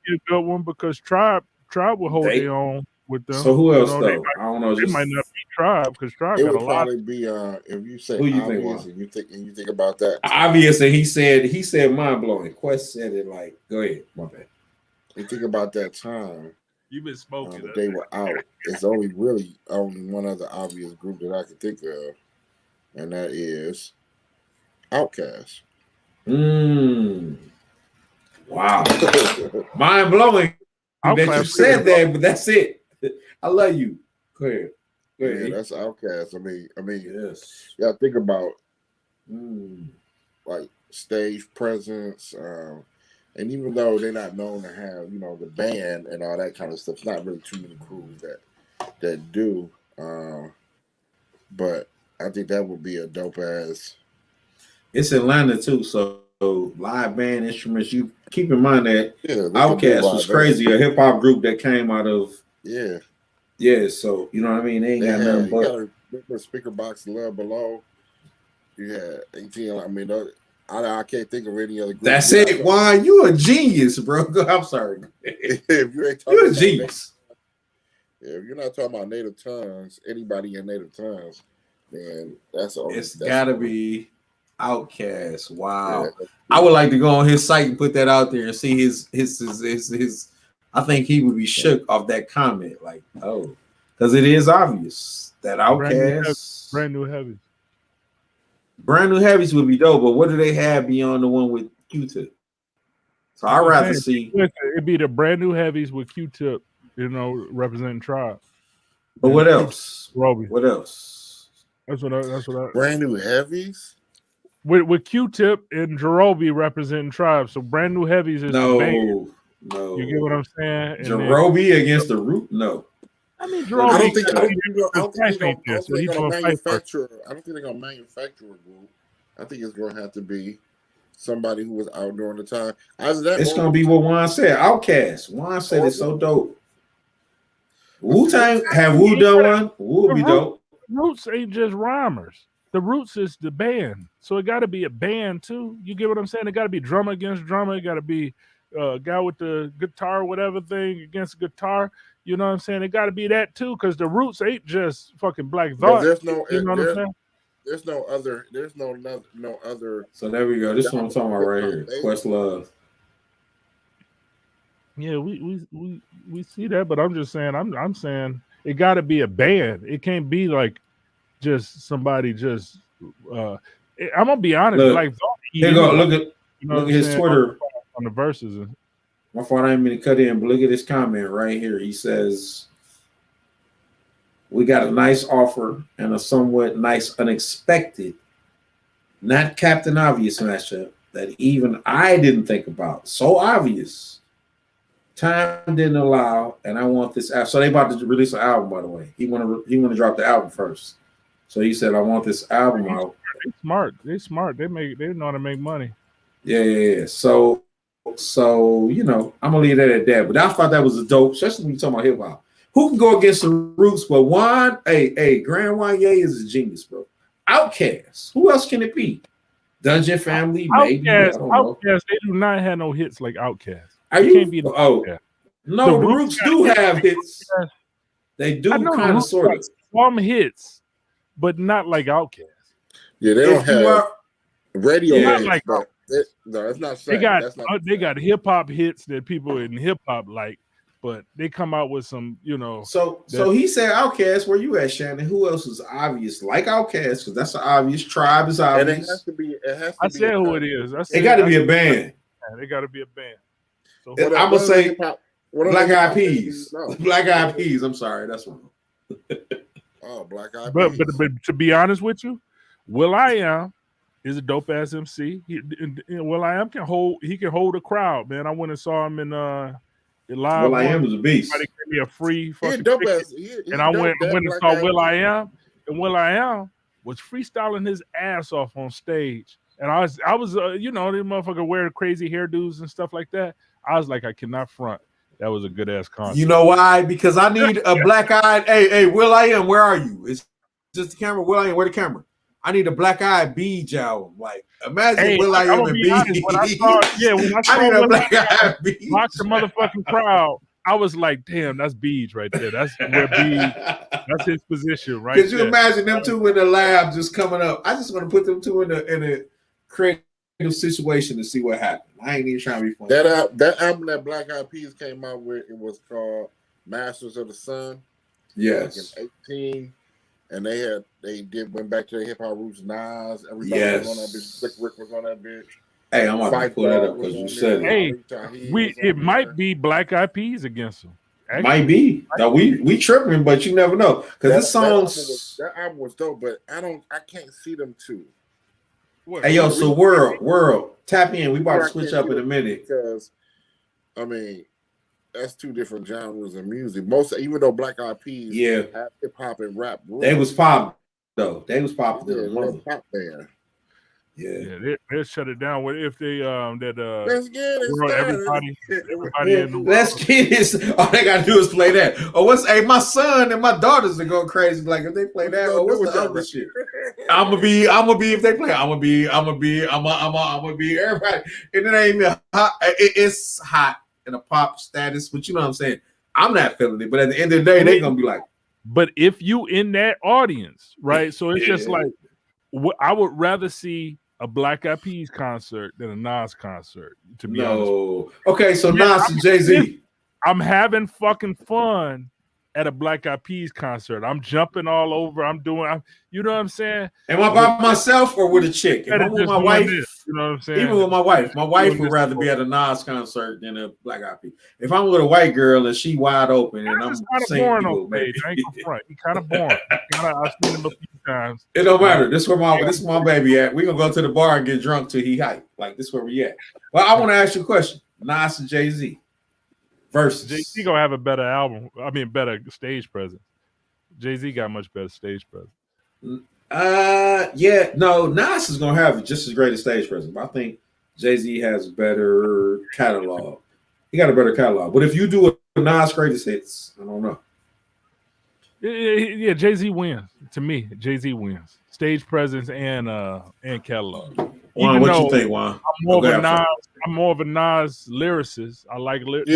be a good one because Tribe will hold their own with them. So who else though? I don't know. It might not be Tribe because Tribe got a lot. It would probably be if you say obvious and you think about that. Obvious, and he said mind blowing. Quest said it like, go ahead, my bad. You think about that time. You've been smoking. They were out. It's only one other obvious group that I can think of, and that is Outkast. Wow. Mind blowing that you said that, but that's it. I love you. Go ahead. Yeah, that's Outkast. I mean, yes. Yeah, think about like stage presence. And even though they're not known to have, the band and all that kind of stuff, it's not really too many crews that do. But I think that would be a dope ass. It's Atlanta too, so live band instruments. You keep in mind that Outkast was crazy, a hip hop group that came out of So you know what I mean. They ain't got nothing but a speaker box Love Below. You had 18. I mean, I can't think of any other group. That's it. Why you a genius, bro? I'm sorry. If you ain't you're a genius. If you're not talking about native tongues, anybody in native tongues, then it's gotta be Outkast. Wow. Yeah. I would like to go on his site and put that out there and see his I think he would be shook off that comment. Like, because it is obvious that Outkast brand new heavies. Brand new heavies would be dope, but what do they have beyond the one with Q-Tip? So I'd rather see it'd be the brand new heavies with Q-Tip, representing Tribe. But what else? Roby. What else? That's what I brand new heavies? With Q-Tip and Jerobi representing Tribe. So brand new heavies is the band. No. You get what I'm saying? Jerobi against the Root? No. I mean, I Jerome. don't think they're Ain't there, so he gonna doing fight work. manufacture. I don't think they're gonna manufacture a group. I think it's gonna have to be somebody who was out during the time. Either that, It's gonna be what Juan said. Outkast. Juan said it's so dope. Wu-Tang, have Wu done one? Wu would be dope. Roots ain't just rhymers. The Roots is the band, so it got to be a band too. You get what I'm saying? It got to be drummer against drummer. It got to be a guy with the guitar, whatever thing against guitar. You know what I'm saying? It got to be that too, because the Roots ain't just fucking Black Thought. There's no, you know what I'm saying? There's no other. So there we go. This is what I'm talking about right here. Questlove. Yeah, we see that, but I'm just saying, I'm saying it got to be a band. It can't be like just somebody just. I'm gonna be honest. Look, Like, here you go. Look at his saying? Twitter on the verses. My fault, I didn't mean to cut in, but look at this comment right here. He says, "We got a nice offer and a somewhat nice unexpected, not Captain Obvious matchup that even I didn't think about. So obvious. Time didn't allow, and I want this out." So they about to release an album, by the way. He want to drop the album first. So he said, "I want this album out." They smart. They smart. They know how to make money. Yeah. So you know, I'm gonna leave that at that. But I thought that was a dope, especially when you talking about hip hop. Who can go against the Roots? But Juan, Grand Wanye is a genius, bro. Outkast. Who else can it be? Dungeon Family, maybe. Outkast. They do not have no hits like Outkast. Can't be no, the Roots do have hits. They do kind of sort of some hits, but not like Outkast. Yeah, they don't have radio hits, like but no, it's not. They got hip hop hits that people in hip hop like, but they come out with some, you know. So he said Outkast. Where you at, Shannon? Who else is obvious like Outkast? Because that's an obvious. Tribe is obvious. And it has to be. I said who it is. It got to be a band. It got to be a band. So I'm gonna say Black Eyed Peas. No. Black Eyed Peas. I'm sorry, that's wrong. Oh, Black Eyed Peas. But to be honest with you, Will.i.am is a dope ass MC. Will.i.am can hold a crowd, man. I went and saw him in live. Will.i.am is a beast. Somebody gave me a free fucking dope ticket, ass. And I went and saw Will.i.am, and Will.i.am was freestyling his ass off on stage. And I was you know, this motherfucker wear crazy hairdos and stuff like that. I was like, I cannot front. That was a good ass concert. You know why? Because I need a black-eyed. Hey, Will.i.am, where are you? It's just the camera. Will.i.am, where the camera? I need a Black-Eyed Beach album. Like, imagine Will.i.am and Beach. When I saw I need a Black-Eyed Beach. Rock the motherfucking crowd. I was like, damn, that's Beach right there. That's where Beach. That's his position right there. Could you imagine them two in the lab just coming up? I just want to put them two in a creative situation to see what happens. I ain't even trying to be funny. That album that Black Eyed Peas came out with, it was called Masters of the Sun. Yes. Like in 18, and they went back to their hip hop roots. Nas, everybody was on that bitch. Slick Rick was on that bitch. Hey, I'm about to pull that up because you said it. Hey, it might be Black Eyed Peas against them. Actually, might be. No, we tripping, but you never know because this song. That album was dope, but I can't see them two. What? Hey, yo, so world, tap in. We about to switch up in a minute. Because, I mean, that's two different genres of music. Even though Black Eyed Peas have hip hop and rap. They was pop, though. They was pop. Yeah, pop band. Yeah, they'll shut it down. What if they let's get it everybody in the world. Let's get it. All they gotta do is play that. Or my son and my daughters are going crazy. Like if they play that, or what's the other shit? I'm gonna be if they play. I'm gonna be everybody. And it ain't even hot. It's hot in a pop status, but you know what I'm saying. I'm not feeling it, but at the end of the day, they're gonna be like. But if you in that audience, right? So it's just like I would rather see a Black Eyed Peas concert than a Nas concert, to be honest. Okay, so Nas and Jay-Z. I'm having fucking fun at a Black Eyed Peas concert. I'm jumping all over. You know what I'm saying? Am I by myself or with a chick? If I'm with my wife, you know what I'm saying? Even with my wife would rather be at a Nas concert than a Black Eyed Peas. If I'm with a white girl and she wide open and I'm singing, boring on stage. I ain't gonna front. He kind of boring. I've seen him a few times. It don't matter. This is my baby at. We gonna go to the bar and get drunk till he hype. Like this is where we at. Well, I want to ask you a question. Nas and Jay-Z. versus. Jay-Z gonna have a better album. I mean, better stage presence. Jay-Z got much better stage presence. Yeah, no, Nas is gonna have just as great a stage presence. But I think Jay-Z has better catalog. He got a better catalog. But if you do a Nas greatest hits, I don't know. Yeah, Jay-Z wins. To me, Jay-Z wins. Stage presence and catalog. Juan, what you think, Juan? I'm more of a Nas lyricist. I like lyrics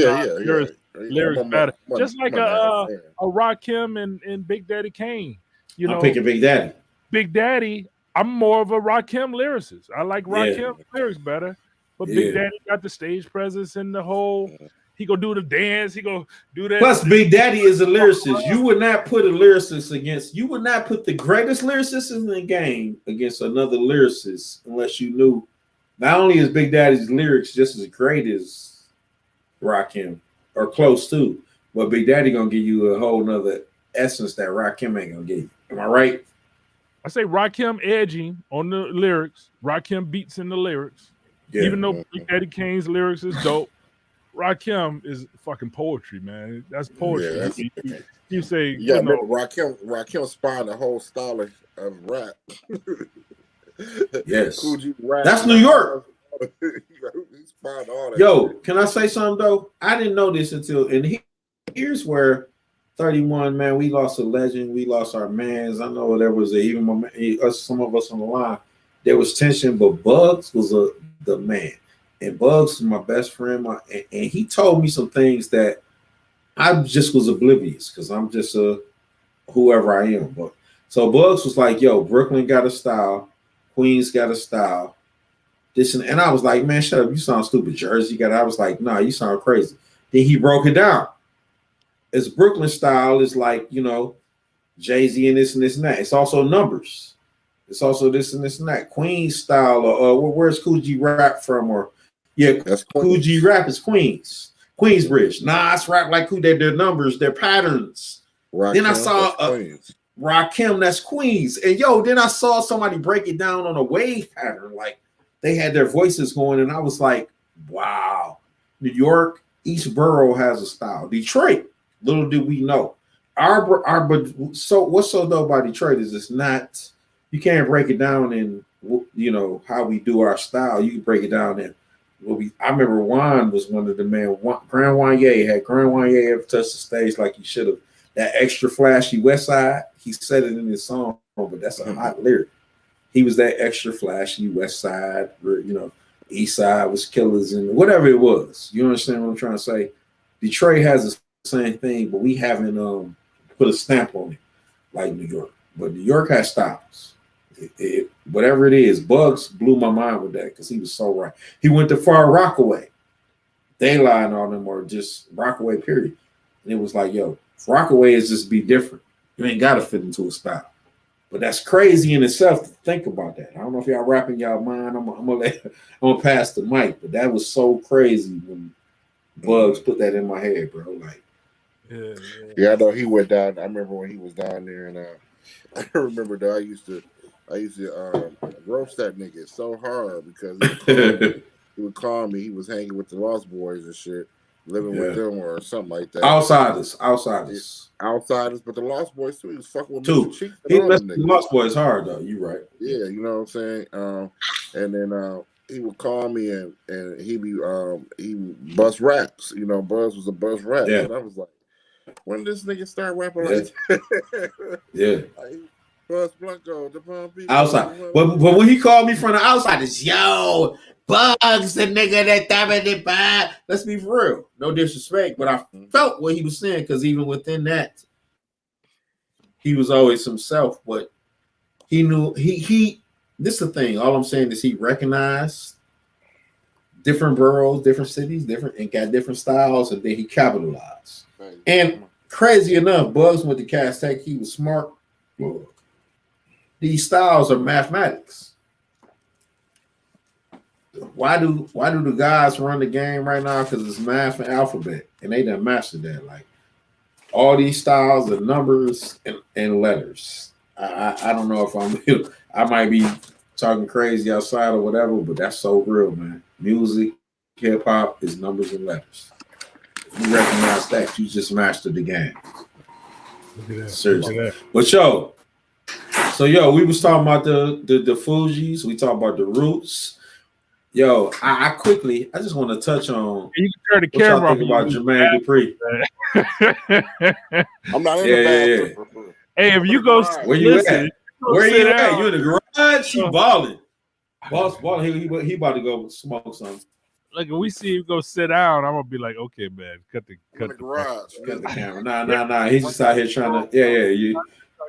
better. Just like a Rakim and Big Daddy Kane. You know, I'm picking Big Daddy. Big Daddy, I'm more of a Rakim lyricist. I like Rakim lyrics better. But Big Daddy got the stage presence and the whole. He go do the dance. He go do that. Plus, Big Daddy is a lyricist. You would not put a lyricist against. You would not put the greatest lyricist in the game against another lyricist unless you knew. Not only is Big Daddy's lyrics just as great as Rakim or close to, but Big Daddy gonna give you a whole nother essence that Rakim ain't gonna give you. Am I right? I say Rakim edging on the lyrics. Rakim beats in the lyrics. Yeah. Even though Big Daddy Kane's lyrics is dope. Rakim is fucking poetry, man. That's poetry. Yeah, you say, yeah, you know, Rakim spawned a whole style of rap. Yes, that's New York. Yo, can I say something though? I didn't know this until, and here's where 31, man, we lost a legend. We lost our mans. I know there was some of us on the line. There was tension, but Bugs was the man. And Bugs was my best friend, and he told me some things that I just was oblivious because I'm just whoever I am. But so Bugs was like, "Yo, Brooklyn got a style, Queens got a style, this and I was like, man, shut up, you sound stupid. Jersey got. I was like, nah, you sound crazy. Then he broke it down. It's Brooklyn style is like, you know, Jay-Z and this and this and that. It's also numbers. It's also this and this and that. Queens style, or where's Kool G Rap from? Or yeah, that's Kool G Rap is Queens. Queensbridge. Nas rap like who their numbers, their patterns. Then I saw Rakim, that's Queens. And yo, then I saw somebody break it down on a wave pattern. Like they had their voices going, and I was like, wow. New York, each borough has a style. Detroit, little did we know. So what's so dope about Detroit is it's not, you can't break it down in, you know, how we do our style. You can break it down in I remember Juan was one of the men. Grand Wanye had Grand Wanye ever touched the stage like he should have. That extra flashy West Side, he said it in his song, but that's a hot lyric. He was that extra flashy West Side, you know, East Side was killers and whatever it was. You understand what I'm trying to say? Detroit has the same thing, but we haven't put a stamp on it like New York. But New York has styles. Whatever it is, Bugs blew my mind with that because he was so right. He went to Far Rockaway. Daylight and all them are just Rockaway, period. And it was like, yo, Rockaway is just be different. You ain't got to fit into a style. But that's crazy in itself to think about that. I don't know if y'all rapping y'all mind. I'm gonna pass the mic, but that was so crazy when Bugs put that in my head, bro. Like, yeah, I know he went down. I remember when he was down there, and I remember that I used to roast that nigga so hard because he would call me. He was hanging with the Lost Boys and shit, living with them or something like that. Outsiders. But the Lost Boys too. He was fucking with Mr. Cheeks. The Lost Boys hard though. You right. Yeah, you know what I'm saying. And then he would call me and he bust raps. You know, Buzz was a buzz rap. Yeah. And I was like, when did this nigga start rapping like that? Yeah. Buzz Blanco, the Pompey. Outside. But when he called me from the outside, it's yo, Bugs, the nigga that damn bad. Let's be for real. No disrespect, but I felt what he was saying because even within that, he was always himself. But he knew he. This is the thing. All I'm saying is he recognized different boroughs, different cities, and got different styles, and then he capitalized. Right. And crazy enough, Bugs went to Cass Tech. He was smart. These styles are mathematics. Why do the guys run the game right now? Because it's math and alphabet, and they done mastered that. Like all these styles are numbers and letters. I don't know if I might be talking crazy outside or whatever, but that's so real, man. Music, hip hop is numbers and letters. If you recognize that, you just mastered the game. Look at that. Seriously. Look at that. But yo, we was talking about the Fugees. We talked about the Roots. Yo, I just want to touch on You can turn the what y'all camera off. think about Jermaine Dupri. I'm not in Yeah, the yeah, bathroom. Hey, if you go, Where you listen, at? Where you at? down. You in the garage? He balling. Boss balling. He about to go smoke something. Like if we see you go sit down, I'm gonna be like, okay, man, cut the garage. Cut the camera. Nah. He's just out here trying to. Yeah.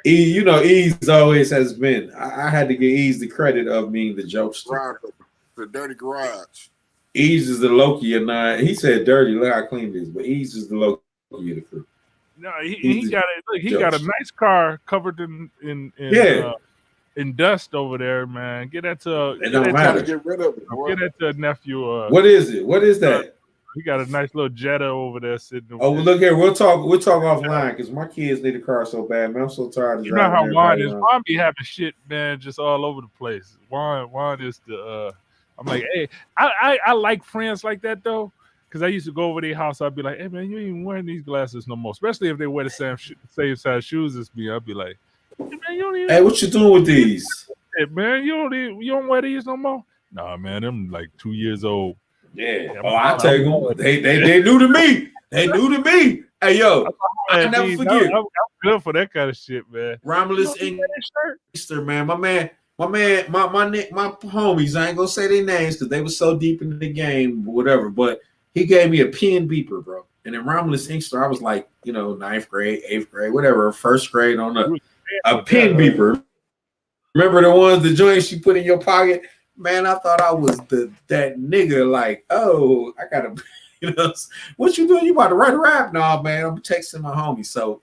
You know, Ease always has been. I had to give Ease the credit of being the jokester. The dirty garage. Ease is the Loki, and he said dirty. Look how clean it is. But Ease is the Loki of the crew. No, he got it. Look, he got a nice car covered in dust over there, man. Get that to. It don't matter. Get rid of it. Boy. Get that to a nephew. What is it? What is that? He got a nice little Jetta over there sitting. Oh, well, look here. We'll talk offline because my kids need a car so bad, man. I'm so tired of driving. You know how Juan is. Around. Juan be having shit, man, just all over the place. Juan is the. I'm like, hey, I like friends like that though, because I used to go over their house. I'd be like, hey man, you ain't even wearing these glasses no more. Especially if they wear the same size shoes as me. I'd be like, hey man, you don't even. Hey, what you doing with these? Hey, man, you don't wear these no more. Nah, man, them like 2 years old. Yeah. I take them. They new to me. They new to me. Hey yo, I never forget. I'm good for that kind of shit, man. Romulus Inkster, man. My homies, I ain't gonna say their names because they were so deep in the game, whatever. But he gave me a pen beeper, bro. And in Romulus Inkster, I was like, 9th grade, 8th grade, whatever, 1st grade on a pen beeper. Remember the joints you put in your pocket? Man, I thought I was that nigga. Like, oh, I gotta, what you doing? You about to write a rap? Nah, man, I'm texting my homie. So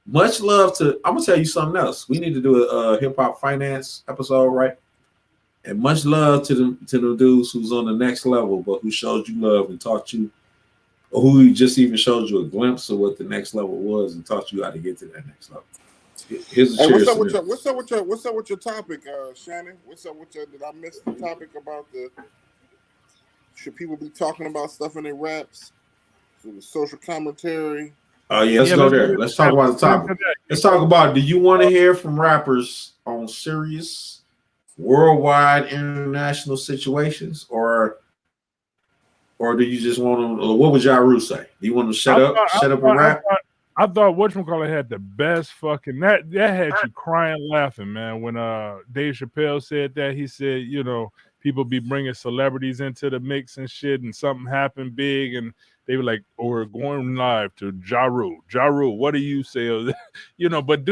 much love to. I'm gonna tell you something else. We need to do a hip hop finance episode, right? And much love to the dudes who's on the next level, but who showed you love and taught you, or who just even showed you a glimpse of what the next level was and taught you how to get to that next level. Here's a cheers. What's up with your topic, Shannon? What's up with your? Did I miss the topic about the? Should people be talking about stuff in their raps? So the social commentary. Oh yeah, let's go there. Let's talk about the topic. Let's talk about. Do you want to hear from rappers on serious, worldwide, international situations, or do you just want to? What would Ja Rule say? Do you want to shut up and rap? I thought whatchamacallit had the best fucking that had you crying laughing, man. When Dave Chappelle said that, he said, people be bringing celebrities into the mix and shit, and something happened big, and they were like, "Oh, we're going live to Ja Rule. Ja Rule, what do you say?" But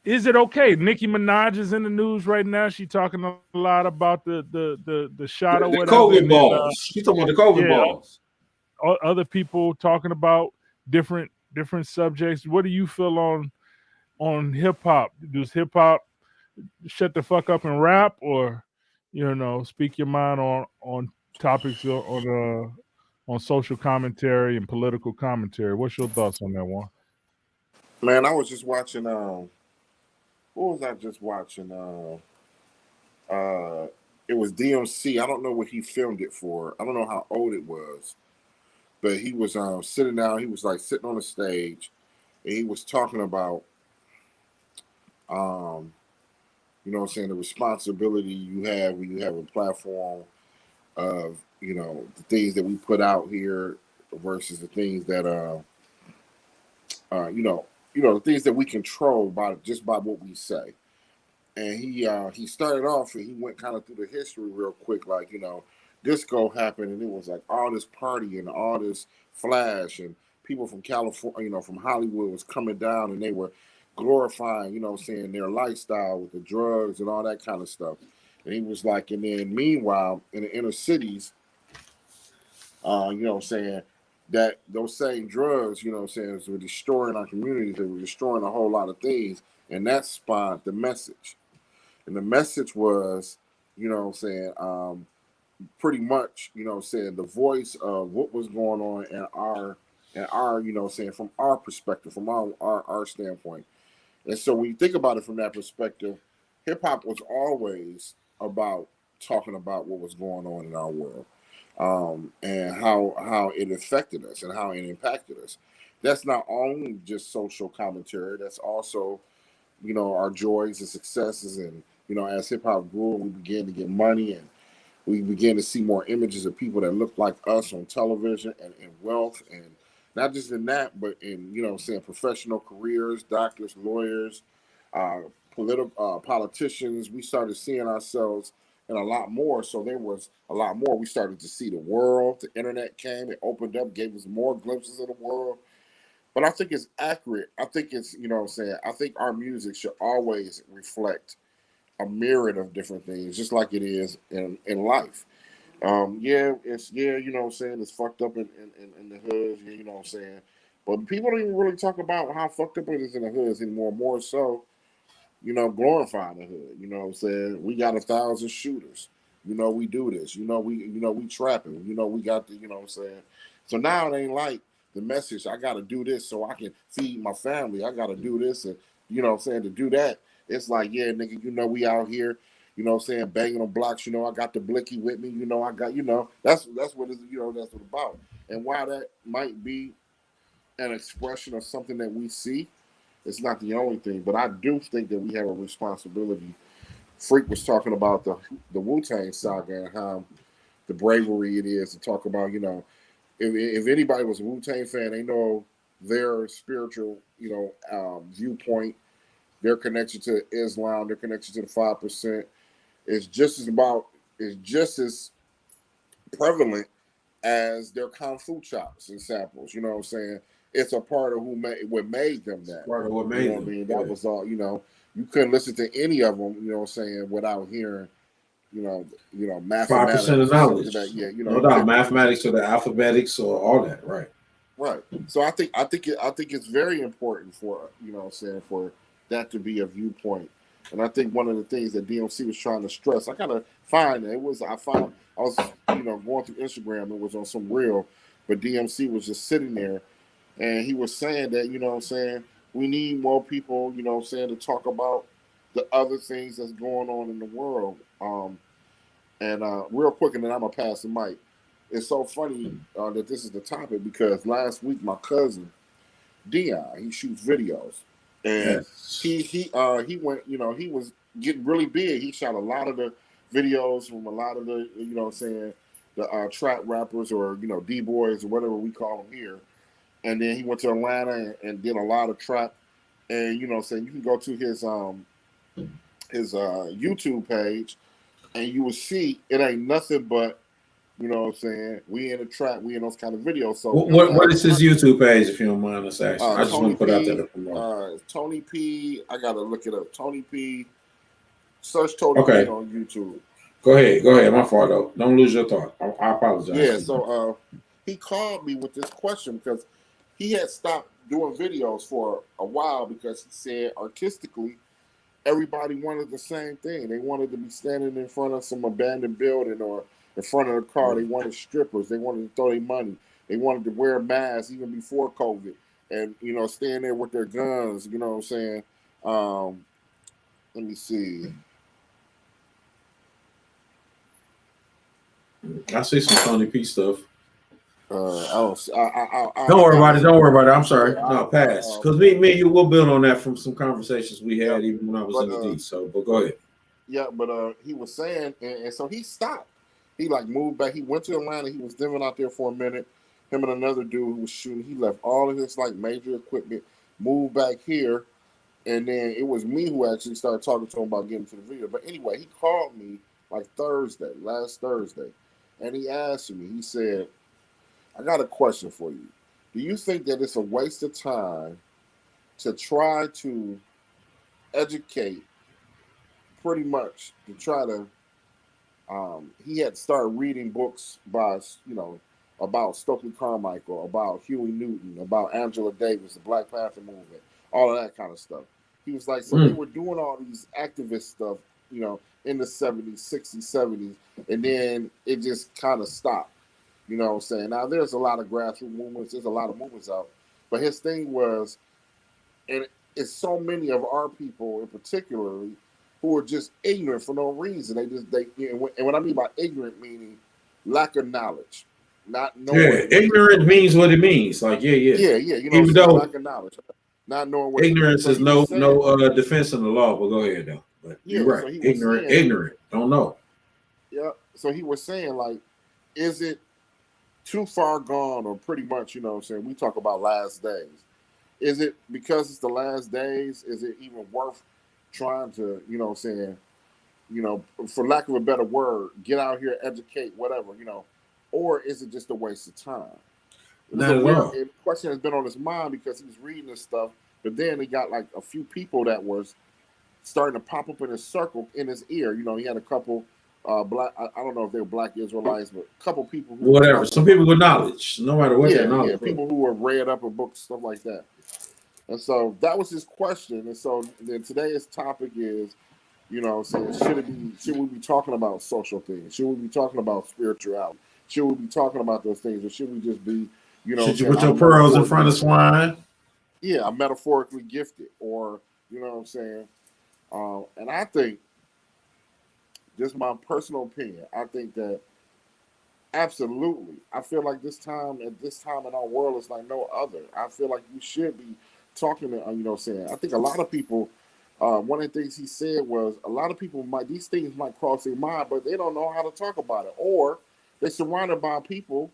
is it okay? Nicki Minaj is in the news right now. She talking a lot about the shot or whatever. COVID balls. She talking about the COVID balls. Other people talking about different subjects. What do you feel on hip hop? Does hip hop shut the fuck up and rap, or speak your mind on topics on social commentary and political commentary? What's your thoughts on that one? Man, I was just watching. What was I just watching? It was DMC. I don't know what he filmed it for. I don't know how old it was. But he was sitting down. He was like sitting on the stage, and he was talking about, the responsibility you have when you have a platform of, the things that we put out here versus the things that, the things that we control by what we say. And he started off and he went kind of through the history real quick, like, disco happened and it was like all this party and all this flash and people from California, from Hollywood was coming down and they were glorifying, their lifestyle with the drugs and all that kind of stuff. And he was like, and then meanwhile in the inner cities, that those same drugs, were destroying our communities. They were destroying a whole lot of things. And that spawned the message. And the message was, pretty much, the voice of what was going on in our, from our perspective, from our standpoint. And so when you think about it from that perspective, hip hop was always about talking about what was going on in our world. and how it affected us and how it impacted us. That's not only just social commentary. That's also, our joys and successes, and as hip hop grew, we began to get money, and we began to see more images of people that look like us on television and wealth, and not just in that, but in saying professional careers, doctors, lawyers, uh, political politicians. We started seeing ourselves in a lot more. So there was a lot more. We started to see the world. The internet came. It opened up, gave us more glimpses of the world. But I think it's accurate. I think it's I think our music should always reflect a myriad of different things, just like it is in life. It's fucked up in the hoods, But people don't even really talk about how fucked up it is in the hoods anymore. More so, glorifying the hood. We got 1,000 shooters. We do this. We trapping. We got the, So now it ain't like the message, I gotta do this so I can feed my family. I gotta do this and to do that. It's like, yeah, nigga, we out here, banging on blocks, I got the blicky with me, I got, that's what it's, that's what it's about. And while that might be an expression of something that we see, it's not the only thing, but I do think that we have a responsibility. Freak was talking about the Wu-Tang saga and how the bravery it is to talk about, if anybody was a Wu-Tang fan, they know their spiritual, viewpoint, their connection to Islam, their connection to the 5% is just as prevalent as their kung fu chops and samples. You know what I'm saying? It's a part of what made them that. Part of what made them. I mean? That was all. You couldn't listen to any of them. You know what I'm saying? Without hearing, mathematics. 5% of knowledge. That, no doubt, mathematics or the alphabetics or all that, right? Right. So I think it's very important for for that to be a viewpoint. And I think one of the things that DMC was trying to stress, I gotta find it. I was going through Instagram. It was on some reel, but DMC was just sitting there, and he was saying that we need more people to talk about the other things that's going on in the world. And real quick, and then I'm gonna pass the mic. It's so funny that this is the topic because last week my cousin Dion, he shoots videos, and he went, he was getting really big. He shot a lot of the videos from a lot of the the trap rappers or D boys or whatever we call them here, and then he went to Atlanta and did a lot of trap, and you can go to his YouTube page, and you will see it ain't nothing but we in the trap, we in those kind of videos. So what is his YouTube page, if you don't mind us asking? I just want to put out there to promote. Tony P. I gotta look it up. Tony P. Search Tony P on YouTube. Go ahead. My fault though. Don't lose your thought. I apologize. Yeah. So he called me with this question because he had stopped doing videos for a while because he said artistically everybody wanted the same thing. They wanted to be standing in front of some abandoned building or in front of a car. They wanted strippers. They wanted to throw their money. They wanted to wear masks even before COVID and, staying there with their guns. You know what I'm saying? Let me see. I see some Tony P stuff. Don't worry about it. I'm sorry. No, pass. Because me and you will build on that from some conversations we had even when I was in the D. So, but go ahead. Yeah, but he was saying, and so he stopped. He moved back. He went to Atlanta. He was living out there for a minute. Him and another dude who was shooting. He left all of his major equipment, moved back here, and then it was me who actually started talking to him about getting to the video. But anyway, he called me last Thursday, and he asked me. He said, I got a question for you. Do you think that it's a waste of time to try to educate pretty much to try to he had started reading books by about Stokely Carmichael, about Huey Newton, about Angela Davis, the Black Panther movement, all of that kind of stuff. He was like, so they were doing all these activist stuff, in the 70s, 60s, 70s, and then it just kind of stopped. You know what I'm saying? Now, there's a lot of grassroots movements. There's a lot of movements out. But his thing was, and it's so many of our people in particular who are just ignorant for no reason. And what I mean by ignorant, meaning lack of knowledge, not knowing. Ignorant means what it means. Like, yeah. You know, Even though lack of knowledge, not knowing what. ignorance So is he was saying, defense in the law. But go ahead though. But you're yeah. right. So he was saying, Ignorant, don't know. yeah. So he was saying, like, is it too far gone, or pretty much, you know what I'm saying? We talk about last days. Is it because it's the last days? Is it even worth trying to, you know what I'm saying, you know, for lack of a better word, get out here, educate, whatever, you know, or is it just a waste of time? It was Not a at weird all. question that's been on his mind because he was reading this stuff, but then he got like a few people that was starting to pop up in his circle in his ear. You know, he had a couple black. I don't know if they were black Israelites, but a couple people who Whatever. Some people with knowledge, no matter what that knowledge. people who were read up in books, stuff like that. And so that was his question. And so then today's topic is, you know, saying should we be talking about social things? Should we be talking about spirituality? Should we be talking about those things, or should we just be, you know, should you put your pearls in front of swine? Yeah, I'm metaphorically gifted, or you know what I'm saying. And I think, just my personal opinion, I think that absolutely, I feel like this time in our world is like no other. I feel like we should be talking to, you know what I'm saying. I think a lot of people, one of the things he said was a lot of people these things might cross their mind, but they don't know how to talk about it, or they're surrounded by people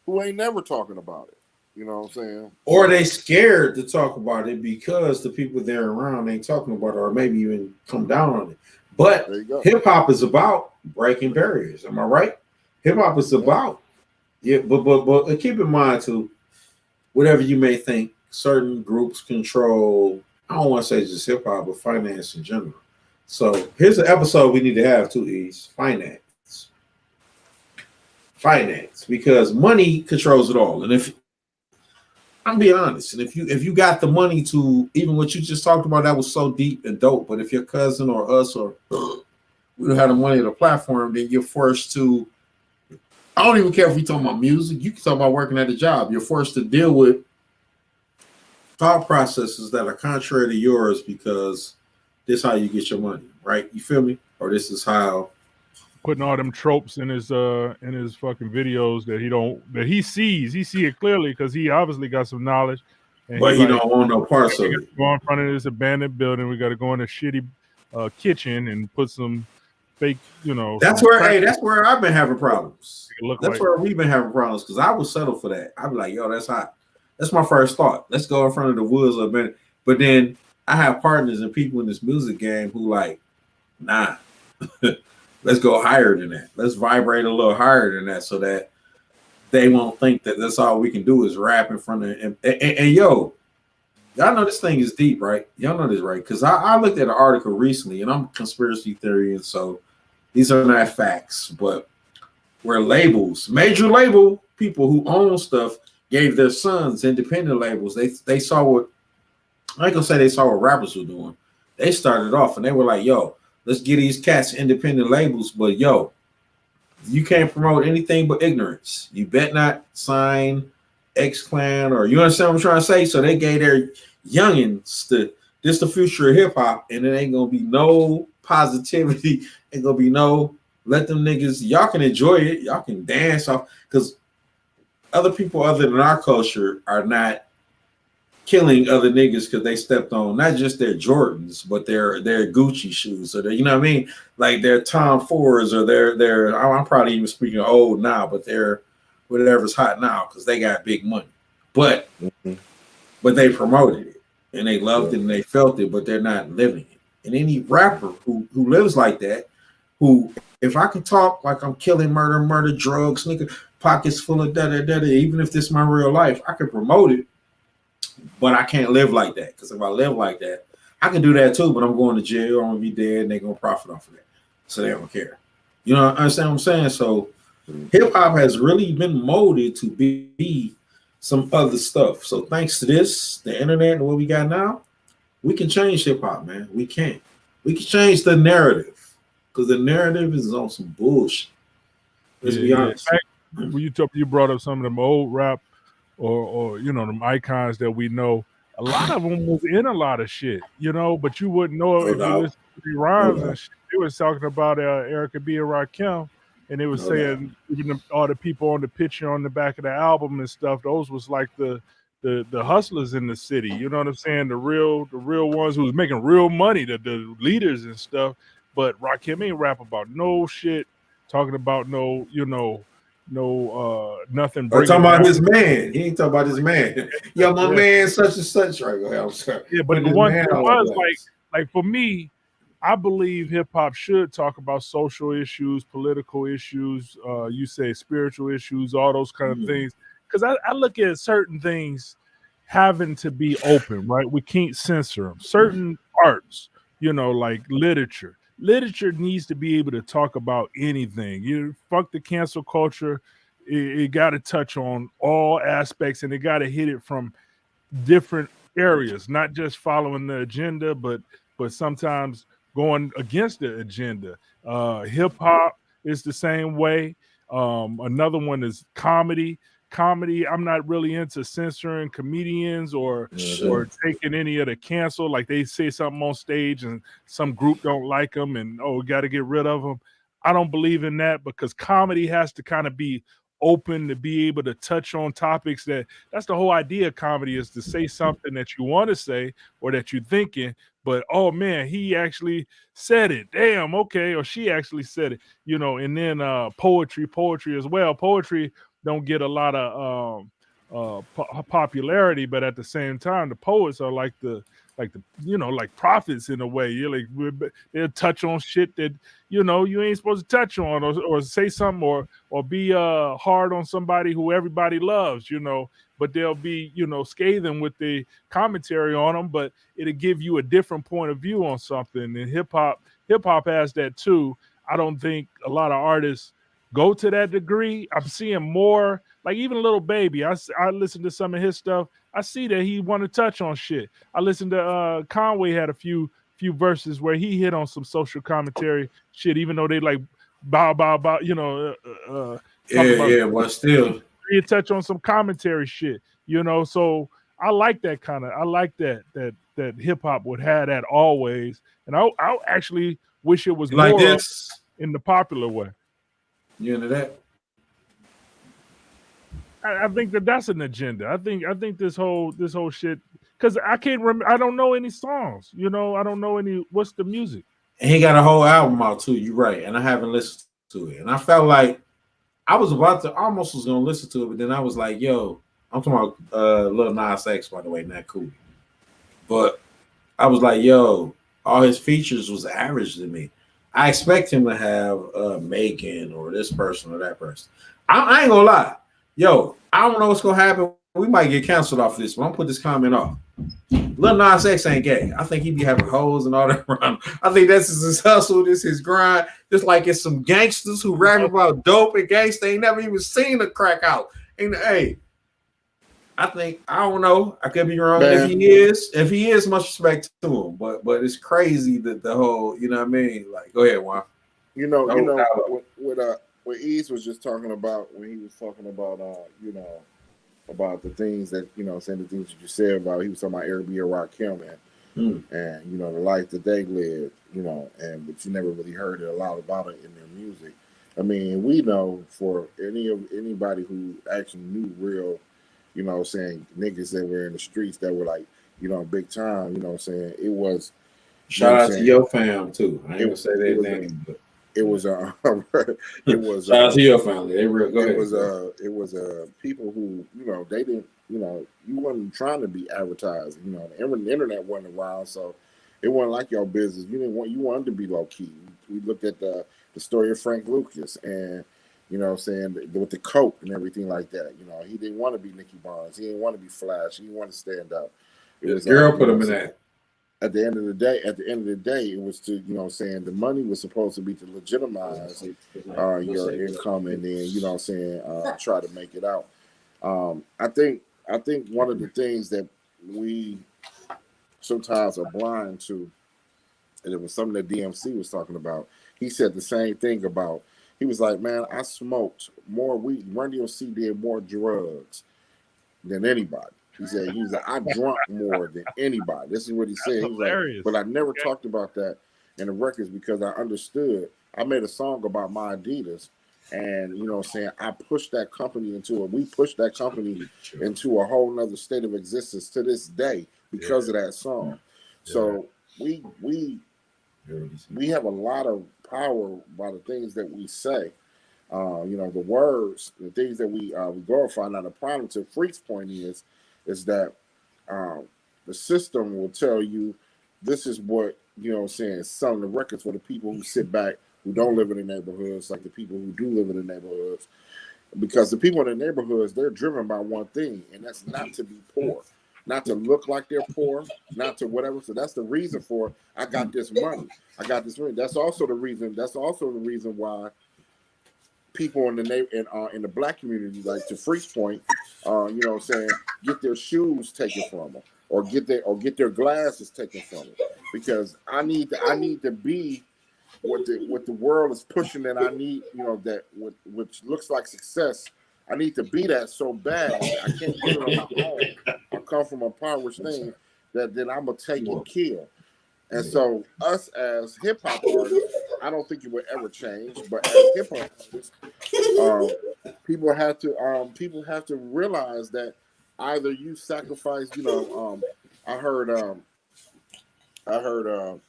who ain't never talking about it. You know what I'm saying? Or they scared to talk about it because the people they're around ain't talking about it, or maybe even come down on it. But hip hop is about breaking barriers. Am I right? Hip hop is about but keep in mind too, whatever you may think, certain groups control. I don't want to say just hip hop, but finance in general. So here's an episode we need to have too. Is finance, because money controls it all. And if I'm being honest, and if you got the money to, even what you just talked about, that was so deep and dope. But if your cousin or us or we don't have the money or the platform, then you're forced to. I don't even care if we talk about music. You can talk about working at a job. You're forced to deal with thought processes that are contrary to yours because this is how you get your money, right? You feel me? Or this is how. Putting all them tropes in his fucking videos that he sees. He see it clearly because he obviously got some knowledge. And but he don't want no parts of it. Go in front of this abandoned building. We got to go in a shitty kitchen and put some fake, you know. That's where I've been having problems. That's where we've been having problems because I would settle for that. I'd be like, yo, that's hot. That's my first thought. Let's go in front of the woods a minute. But then I have partners and people in this music game who like, nah. Let's go higher than that. Let's vibrate a little higher than that so that they won't think that that's all we can do is rap in front of them. And yo, y'all know this thing is deep, right? Y'all know this, right? Because I looked at an article recently, and I'm a conspiracy theory, and so these are not facts, but where major label people who own stuff gave their sons independent labels. They saw what, I ain't gonna say they saw what rappers were doing. They started off and they were like, yo, let's get these cats independent labels, but yo, you can't promote anything but ignorance. You bet not sign X-Clan, or you understand what I'm trying to say? So they gave their youngins this the future of hip hop, and it ain't gonna be no positivity, ain't gonna be no let them niggas, y'all can enjoy it, y'all can dance off, because other people other than our culture are not killing other niggas because they stepped on not just their Jordans, but their Gucci shoes, or you know what I mean, like their Tom Fords, or their I'm probably even speaking old now, but they're whatever's hot now because they got big money, but they promoted it and they loved it and they felt it, but they're not living it. And any rapper who lives like that, who if I can talk like I'm killing murder, drugs, nigga, pockets full of da, even if this is my real life, I can promote it. But I can't live like that, because if I live like that, I can do that too, but I'm going to jail, I'm going to be dead, and they're going to profit off of that. So they don't care. You know, understand what I'm saying? So hip-hop has really been molded to be some other stuff. So thanks to this, the internet and what we got now, we can change hip-hop, man. We can. We can change the narrative, because the narrative is on some bullshit. Let's be honest. When you brought up some of them old rap or you know, them icons that we know, a lot of them was in a lot of shit, you know, but you wouldn't know if you listen to the rhymes and shit. They was talking about Erica B and Rakim, and they were saying even all the people on the picture on the back of the album and stuff, those was like the hustlers in the city. You know what I'm saying? The real ones who was making real money, the leaders and stuff. But Rakim ain't rap about no shit, talking about no, nothing. Or talking Bringing about down. his man. He ain't talking about his man. Yo, my man, such and such. Right, go ahead. I'm sorry. Yeah, but the his one man thing on was blast. like for me, I believe hip hop should talk about social issues, political issues, you say spiritual issues, all those kind of things. Because I look at certain things having to be open, right? We can't censor them. Certain arts, like literature. Literature needs to be able to talk about anything. You fuck the cancel culture. It got to touch on all aspects, and it got to hit it from different areas, not just following the agenda, but sometimes going against the agenda. Hip hop is the same way. Another one is comedy. Comedy, I'm not really into censoring comedians or taking any of the cancel. Like they say something on stage and some group don't like them, and we got to get rid of them. I don't believe in that because comedy has to kind of be open to be able to touch on topics that's the whole idea of comedy, is to say something that you want to say or that you're thinking, but oh man, he actually said it, damn, okay, or she actually said it, and then poetry as well. Poetry don't get a lot of popularity, but at the same time the poets are like the like prophets in a way. You're like, they'll touch on shit that you ain't supposed to touch on, or say something, or be hard on somebody who everybody loves, but they'll be scathing with the commentary on them, but it'll give you a different point of view on something. And hip hop has that too. I don't think a lot of artists go to that degree. I'm seeing more, like even Little Baby. I listen to some of his stuff. I see that he want to touch on shit. I listened to Conway had a few verses where he hit on some social commentary shit, even though they like bow, talk about, but still, he touch on some commentary shit, So I like that kind of. I like that hip hop would have that always, and I actually wish it was like more this in the popular way. You into that? I think that's an agenda. I think this whole shit, because I can't remember. I don't know any songs. I don't know any. What's the music? And he got a whole album out too. You're right, and I haven't listened to it. And I felt like I was about to, almost was gonna listen to it, but then I was like, "Yo, I'm talking about Lil Nas X, by the way, not cool." But I was like, "Yo, all his features was average to me. I expect him to have Megan or this person or that person. I ain't gonna lie, yo, I don't know what's gonna happen. We might get canceled off this, but I'm gonna put this comment off. Lil Nas X ain't gay. I think he be having hoes and all that around. I think that's his hustle, this his grind. Just like it's some gangsters who rap about dope and gangsta ain't never even seen a crack out. And hey, I think, I don't know, I could be wrong. Man. If he is, much respect to him. But it's crazy that the whole, you know what I mean? Like, go ahead, Juan. What Ease was just talking about when he was talking about about the things that, saying the things that you said about, he was talking about Airbnb or Rakim, man. And, the life that they live, but you never really heard it a lot about it in their music. I mean, we know for anybody who actually knew real, saying niggas that were in the streets that were like, big time, saying it was. Shout out to your fam too. I ain't gonna say their name, but it was it was shout out to your family. They real. Go ahead. It was people who they didn't you wasn't trying to be advertised. The internet wasn't around, so it wasn't like your business. You wanted to be low key. We looked at the story of Frank Lucas and saying with the coke and everything like that. He didn't want to be Nicky Barnes. He didn't want to be Flash. He didn't want to stand up. It was girl put him in that. At the end of the day, it was to, saying the money was supposed to be to legitimize your income and then, try to make it out. I think one of the things that we sometimes are blind to, and it was something that DMC was talking about. He said the same thing about, he was like, man, I smoked more weed. Run DMC did more drugs than anybody. He said, I drunk more than anybody. This is what he said. He was like, but I never talked about that in the records because I understood. I made a song about my Adidas, And you know what I'm saying, I pushed that company we pushed that company into a whole nother state of existence to this day because of that song. So we have a lot of power by the things that we say. You know, the words, the things that we glorify. Now the problem to Freak's point is that the system will tell you this is what, you know what I'm saying, selling the records for the people who sit back, who don't live in the neighborhoods, like the people who do live in the neighborhoods. Because the people in the neighborhoods, they're driven by one thing, and that's not to be poor, not to look like they're poor, not to whatever. So that's the reason for I got this money. I got this money. That's also the reason why people in the black community, like to Freak's point, you know what I'm saying, get their shoes taken from them, or get their glasses taken from them, because I need to be what the world is pushing that I need, you know, that which looks like success. I need to be that so bad. I can't do it on my own. I come from a impoverished thing that then I'm gonna take and kill. And so us as hip hop artists, I don't think it would ever change. But as hip hop artists, people have to realize that either you sacrifice. You know, I heard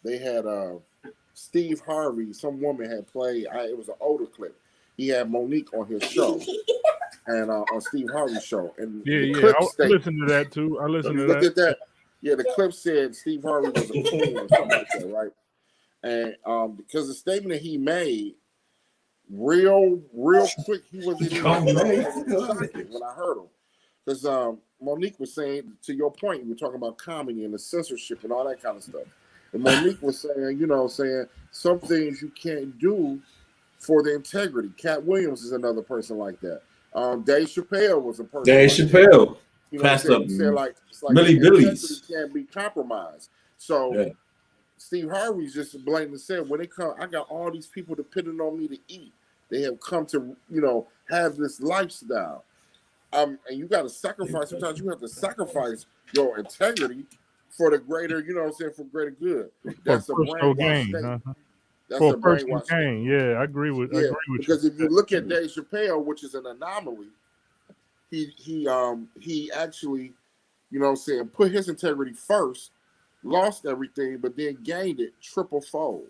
they had Steve Harvey. Some woman had played. It was an older clip. He had Monique on his show, and on Steve Harvey's show. And the clip I listened to that too. I listened to that. Look at that. Yeah, the clip said Steve Harvey was a coon or something like that, right? And because the statement that he made, real quick, he wasn't even when I heard him. Because Monique was saying, to your point, you were talking about comedy and the censorship and all that kind of stuff. And Monique was saying, you know, some things you can't do for the integrity. Cat Williams is another person like that. Dave Chappelle was a person. Dave Chappelle. You know, he said like Billy Billy's can't be compromised. So Steve Harvey's just blatantly said, when they come, I got all these people depending on me to eat. They have come to, you know, have this lifestyle. And you got to sacrifice. Sometimes you have to sacrifice your integrity for the greater, you know what I'm saying, for greater good. That's a brainwash statement. That's a brainwash gain. Yeah, I agree with because if you look at Dave Chappelle, which is an anomaly, he actually, you know what I'm saying, put his integrity first, lost everything, but then gained it triple fold.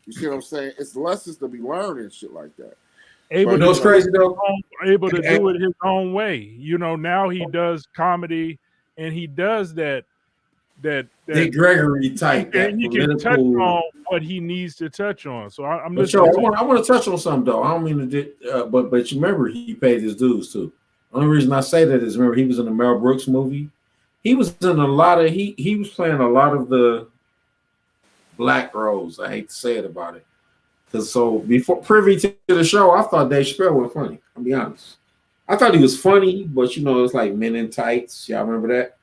You see what I'm saying? It's lessons to be learned and shit like that. Able to crazy though. Able to do it his own way. You know, now he does comedy and he does that Dick Gregory type. And he can touch on what he needs to touch on. So I'm listening. I want to touch on something though. I don't mean to, but you remember he paid his dues too. Only reason I say that is remember he was in the Mel Brooks movie. He was in a lot of he was playing a lot of the black roles. I hate to say it about it. Because so before privy to the show, I thought Dave Chappelle was funny. I'll be honest. I thought he was funny, but you know, it's like Men in Tights. Y'all remember that?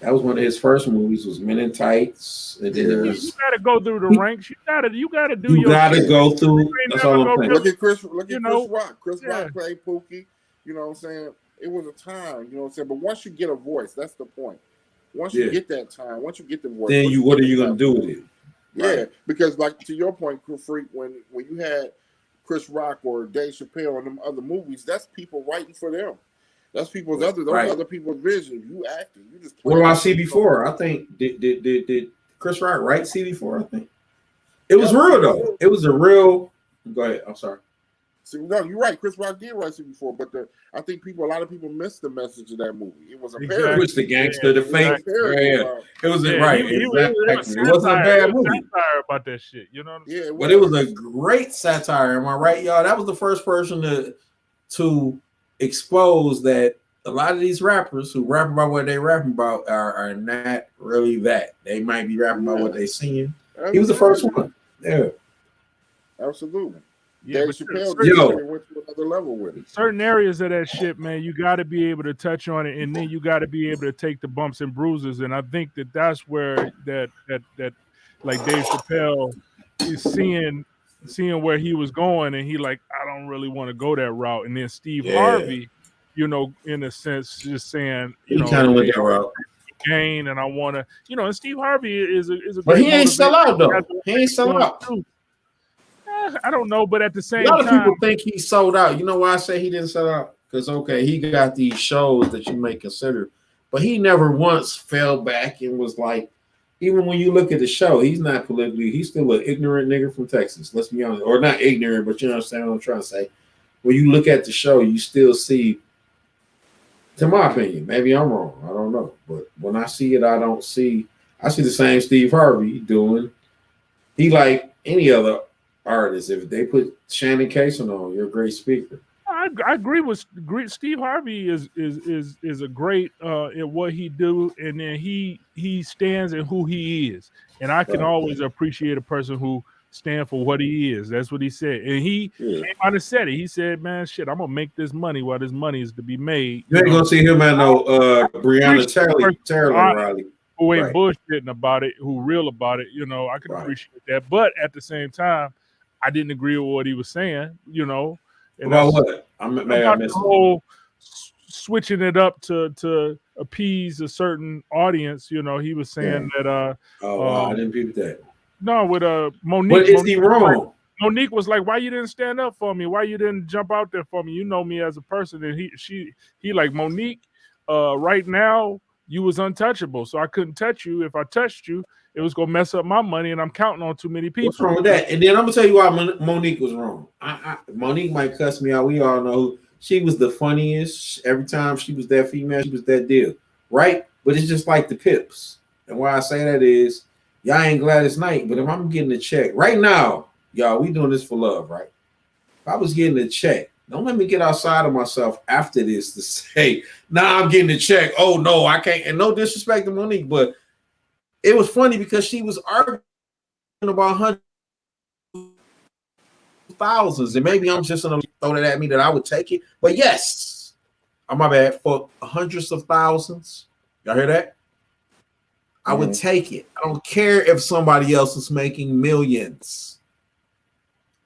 That was one of his first movies. Was Men in Tights. And then it was, you gotta go through the ranks. You gotta do your. You gotta go through. That's all I'm saying. Look at Chris Rock. Chris Rock played Pookie. You know what I'm saying? It was a time. You know what I'm saying? But once you get a voice, that's the point. Once you get that time, once you get the voice, then what are you gonna do with it? Yeah, right. Because like to your point, Freak, when you had Chris Rock or Dave Chappelle and them other movies, that's people writing for them. That's people's other people's vision. You acting, you just. What about CB4? I think did Chris Rock write CB4? I think it was real though. It was a real. Go ahead. I'm sorry. So, no, you're right. Chris Rock did write CB4, but I think a lot of people missed the message of that movie. It was a parody. It was the gangster, the fake. It was right. It wasn't a bad movie. Satire about that shit, you know. Yeah, but it was a great satire. Am I right, y'all? That was the first person to expose that a lot of these rappers who rap about what they rapping about are not really that. They might be rapping about what they seeing. He was the first one. Yeah, absolutely. Yeah, went to another level with it. Certain areas of that shit, man, you got to be able to touch on it, and then you got to be able to take the bumps and bruises. And I think that's where that like Dave Chappelle is seeing where he was going, and he like, I don't really want to go that route. And then Steve Harvey, you know, in a sense, just saying, you know, kind of went that route. Gain, and I want to, you know, and Steve Harvey is a. But he ain't sell out though. He ain't sell out. I don't know, but at the A same lot of time, people think he sold out. You know why I say he didn't sell out? Because okay, he got these shows that you may consider, but he never once fell back and was like, even when you look at the show, he's not politically, he's still an ignorant nigga from Texas. Let's be honest, or not ignorant, but you understand what I'm trying to say. When you look at the show, you still see, to my opinion, maybe I'm wrong, I don't know, but when I see it, I see the same Steve Harvey doing. He like any other artist. If they put Shannon Cason on, you're a great speaker. I agree with Steve Harvey is a great in what he do, and then he stands in who he is, and I can Right. always appreciate a person who stand for what he is. That's what he said, and he Yeah. came out and said it. He said, "Man, shit, I'm gonna make this money while this money is to be made." You ain't gonna see him at no Breonna Taylor Honest, rally. who ain't Right. bullshitting about it, who real about it. I can Right. appreciate that, but at the same time, I didn't agree with what he was saying. And About what? Maybe I about the missed it. whole switching it up to appease a certain audience. He was saying that Oh, wow, I didn't peep that. no, with Monique. But is he wrong? Monique was like, "Why you didn't stand up for me? Why you didn't jump out there for me? You know me as a person." And he like, "Monique, right now you was untouchable, so I couldn't touch you. If I touched you, it was gonna mess up my money, and I'm counting on too many people." What's wrong with that? And then I'm gonna tell you why Monique was wrong. Monique might cuss me out. We all know she was the funniest. Every time she was that female, she was that deal, right? But it's just like the Pips. And why I say that is, y'all ain't Gladys Knight, but if I'm getting a check right now, y'all, we doing this for love, right? If I was getting a check, don't let me get outside of myself after this to say, nah, I'm getting a check. Oh no, I can't. And no disrespect to Monique, but it was funny because she was arguing about hundreds of thousands, and maybe I'm just gonna throw that at me that I would take it. But yes, my bad, for hundreds of thousands. Y'all hear that? I would take it. I don't care if somebody else is making millions.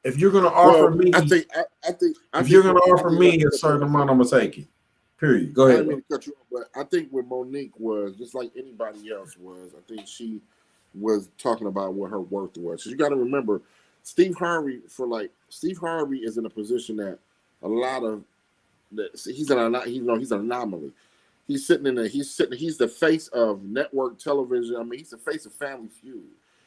If you're gonna offer me, if you're gonna offer me a certain amount, I'm gonna take it. Period. Go ahead. I didn't mean to cut you off, but I think with Monique was just like anybody else was. I think she was talking about what her worth was. So you got to remember, Steve Harvey is in a position that a lot of he's an anomaly. He's the face of network television. I mean, he's the face of Family Feud.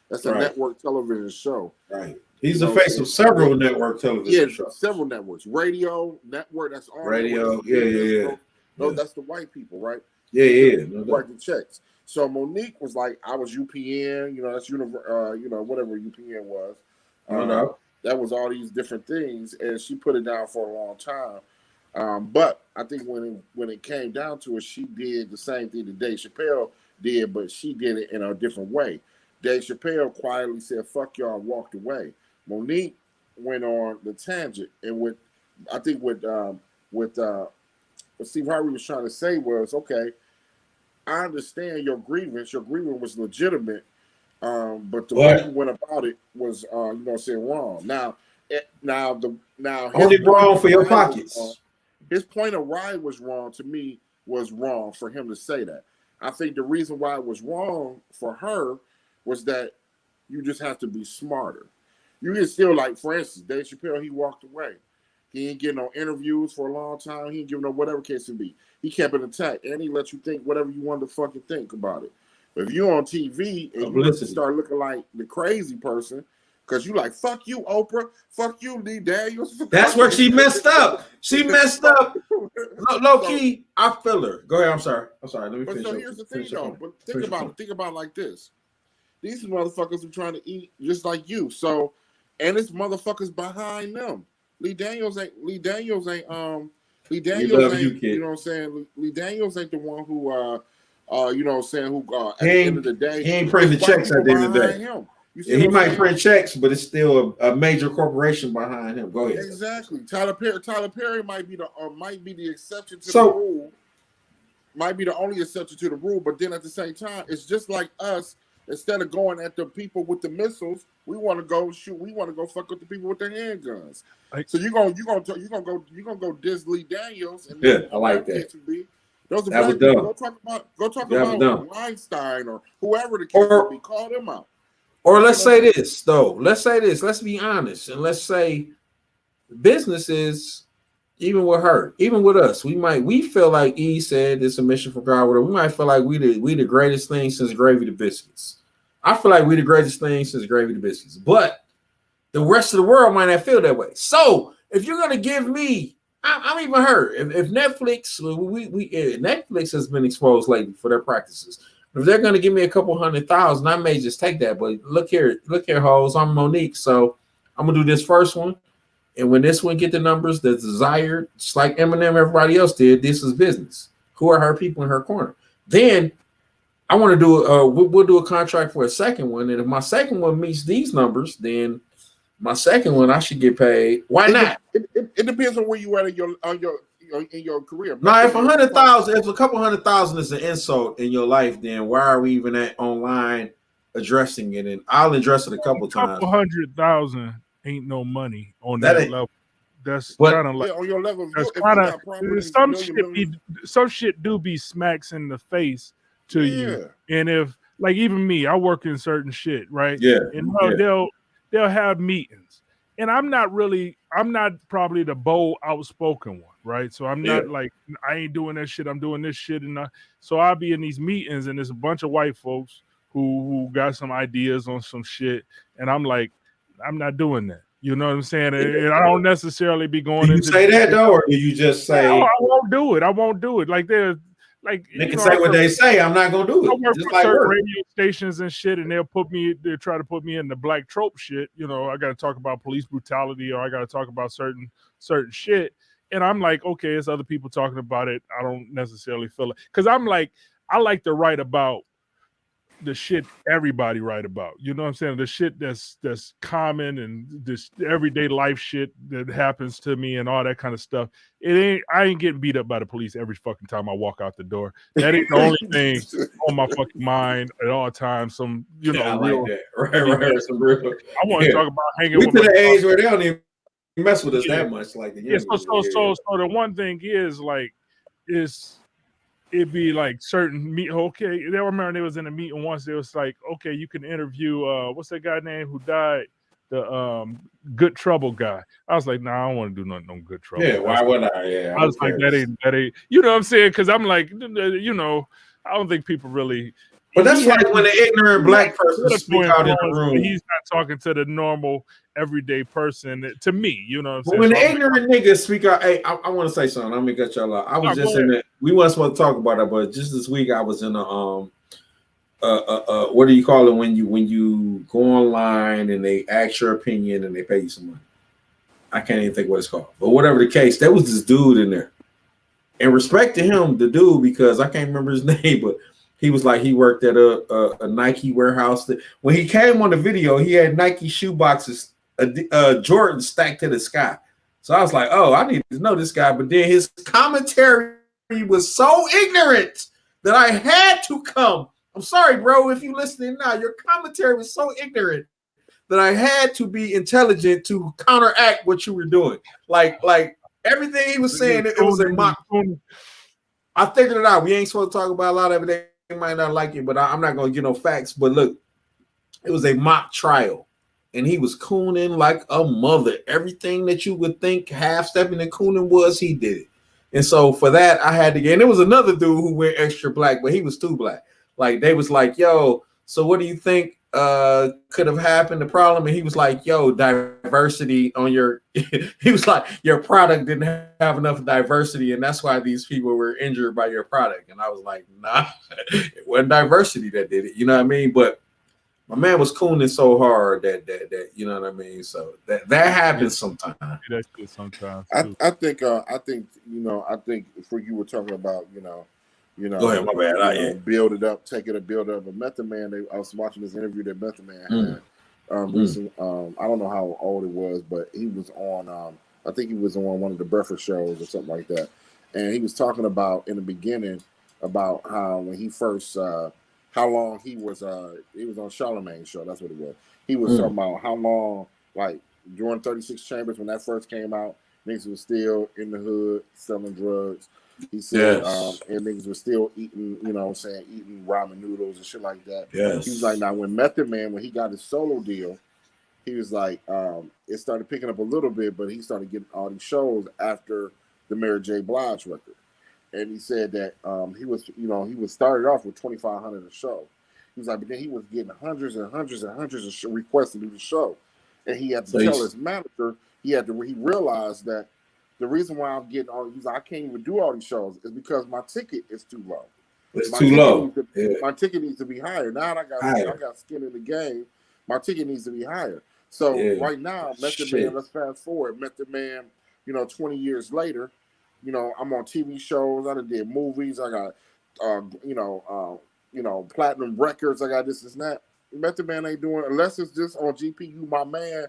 That's a network television show. Right. He's the face of several network television shows. Several networks. Radio, network, that's all. Radio, yeah. No, that's the white people, right? Yeah. Write the checks. So Monique was like, I was UPN, that's whatever UPN was. That was all these different things, and she put it down for a long time. But I think when it came down to it, she did the same thing that Dave Chappelle did, but she did it in a different way. Dave Chappelle quietly said, "Fuck y'all," and walked away. Monique went on the tangent, and what Steve Harvey was trying to say was, okay, I understand your grievance. Your grievance was legitimate, but the way you went about it was, wrong. Only wrong for your pockets. His point of why it was wrong to me was wrong for him to say that. I think the reason why it was wrong for her was that you just have to be smarter. You can still, like, for instance, Dave Chappelle, he walked away. He ain't getting no interviews for a long time. He ain't giving no whatever case it be. He kept it intact, and he let you think whatever you wanted to fucking think about it. But if you're on TV and you start looking like the crazy person, because you like, fuck you, Oprah, fuck you, Lee Daniels. That's where she messed up. She messed up. Low key, I feel her. Go ahead. I'm sorry. Let me finish. So here's the thing, though. But think about it. Think about it like this. These motherfuckers are trying to eat just like you. So, and it's motherfuckers behind them. Lee Daniels ain't you know what I'm saying? Lee Daniels ain't the one who at the end of the day, he ain't printing the checks at the end of the day. He might print checks, but it's still a major corporation behind him. Go ahead. Exactly. Tyler Perry might be the exception to the rule. Might be the only exception to the rule, but then at the same time, it's just like us. Instead of going at the people with the missiles, we want to go shoot. We want to go fuck with the people with their handguns. So you're gonna go diss Lee Daniels and I like that. Those are black people. Go talk about Weinstein or whoever the case would be. Call them out. Or let's say this though. Let's say this. Let's be honest, and let's say businesses, even with her, even with us, we feel like E said it's a mission for God. Whatever. We might feel like we the greatest thing since gravy to biscuits. I feel like we the greatest thing since gravy to biscuits, but the rest of the world might not feel that way. So if you're gonna give me, I'm even her. If Netflix, Netflix has been exposed lately for their practices. If they're gonna give me a couple 100,000, I may just take that. But look here, hoes. I'm Monique, so I'm gonna do this first one. And when this one get the numbers that's desired, just like Eminem, everybody else did, this is business. Who are her people in her corner? Then I want to do we'll do a contract for a second one, and if my second one meets these numbers, then my second one I should get paid. Why not? It depends on where you are in your career. Now, if 100,000, if a couple 100,000 is an insult in your life, then why are we even at online addressing it? And I'll address it a couple times. 100,000 ain't no money on that level. That's kind of like on your level. That's kind of some shit do be smacks in the face to you. And if like even me, I work in certain shit, right? Yeah. And they'll have meetings, and I'm not probably the bold, outspoken one, right? So I'm not like I ain't doing that shit. I'm doing this shit, and so I'll be in these meetings, and there's a bunch of white folks who got some ideas on some shit, and I'm like, I'm not doing that. You know what I'm saying? And I don't necessarily be going into. You say that though, or do you just say I won't do it? I won't do it. Like there's like they can say what they say. I'm not gonna do it. I work just for like certain work. radio stations and shit, and they try to put me in the black trope shit. You know, I got to talk about police brutality, or I got to talk about certain shit. And I'm like, okay, it's other people talking about it. I don't necessarily feel it because I'm like, I like to write about the shit everybody write about. You know what I'm saying? The shit that's common and this everyday life shit that happens to me and all that kind of stuff. I ain't getting beat up by the police every fucking time I walk out the door. That ain't the only thing on my fucking mind at all times. Some, you know, I real, like that. Right. Some real. I want to talk about hanging we with to my the age where they don't even mess with us that much. Like the youngest. So the one thing is like it'd be like certain meet. Okay, they remember they was in a meeting once. They was like, okay, you can interview. What's that guy name who died? The Good Trouble guy. I was like, nah, I don't want to do nothing on Good Trouble. Yeah, why would I? Yeah, I was like, that ain't. You know what I'm saying? Because I'm like, you know, I don't think people really. But that's like when an ignorant black person speak out in the room. He's not talking to the normal everyday person. To me, you know what I'm saying? When the ignorant niggas speak out, hey, I want to say something. I'm gonna cut y'all out. I was just in it. We wasn't supposed to talk about it, but just this week I was in a what do you call it when you go online and they ask your opinion and they pay you some money? I can't even think what it's called, but whatever the case, there was this dude in there, and respect to him, the dude, because I can't remember his name, but he was like he worked at a Nike warehouse. When he came on the video, he had Nike shoe boxes, Jordan stacked to the sky. So I was like, oh, I need to know this guy. But then his commentary was so ignorant that I had to come. I'm sorry, bro, if you're listening now, your commentary was so ignorant that I had to be intelligent to counteract what you were doing. Like everything he was saying, it was a mock. I figured it out. We ain't supposed to talk about a lot of it. They might not like it, but I'm not going to get no facts. But look, it was a mock trial. And he was cooning like a mother. Everything that you would think half-stepping and cooning was, he did it. And so for that, I had to get. And there was another dude who went extra black, but he was too black. Like they was like, yo, so what do you think could have happened? The problem, and he was like, yo, diversity on your. He was like, your product didn't have enough diversity, and that's why these people were injured by your product. And I was like, nah, it wasn't diversity that did it. You know what I mean? But my man was cooning so hard that you know what I mean. So that happens sometimes. That shit sometimes. I think before you were talking about Go ahead, my bad. Build it up, take it a build up. But Method Man, I was watching this interview that Method Man had recently. I don't know how old it was, but he was on. I think he was on one of the breakfast shows or something like that, and he was talking about in the beginning about how when he first. How long he was on Charlemagne's show. That's what it was. He was talking about how long, like during 36 Chambers when that first came out, niggas was still in the hood selling drugs. He said, Yes. and niggas were still eating, you know what I'm saying, eating ramen noodles and shit like that. Yes. He was like, now when Method Man, when he got his solo deal, he was like, it started picking up a little bit, but he started getting all these shows after the Mary J. Blige record. And he said that he was started off with $2,500 a show. He was like, but then he was getting hundreds and hundreds and hundreds of requests to do the show, and he had to tell his manager. He realized that the reason why I'm getting all these, I can't even do all these shows, is because my ticket is too low. It's too low. My ticket needs to be higher. Now I got skin in the game. My ticket needs to be higher. So right now, Method Man. Let's fast forward. Method Man. 20 years later. I'm on TV shows. I done did movies. I got, platinum records. I got this and that. Method Man ain't doing, unless it's just on GPU, my man.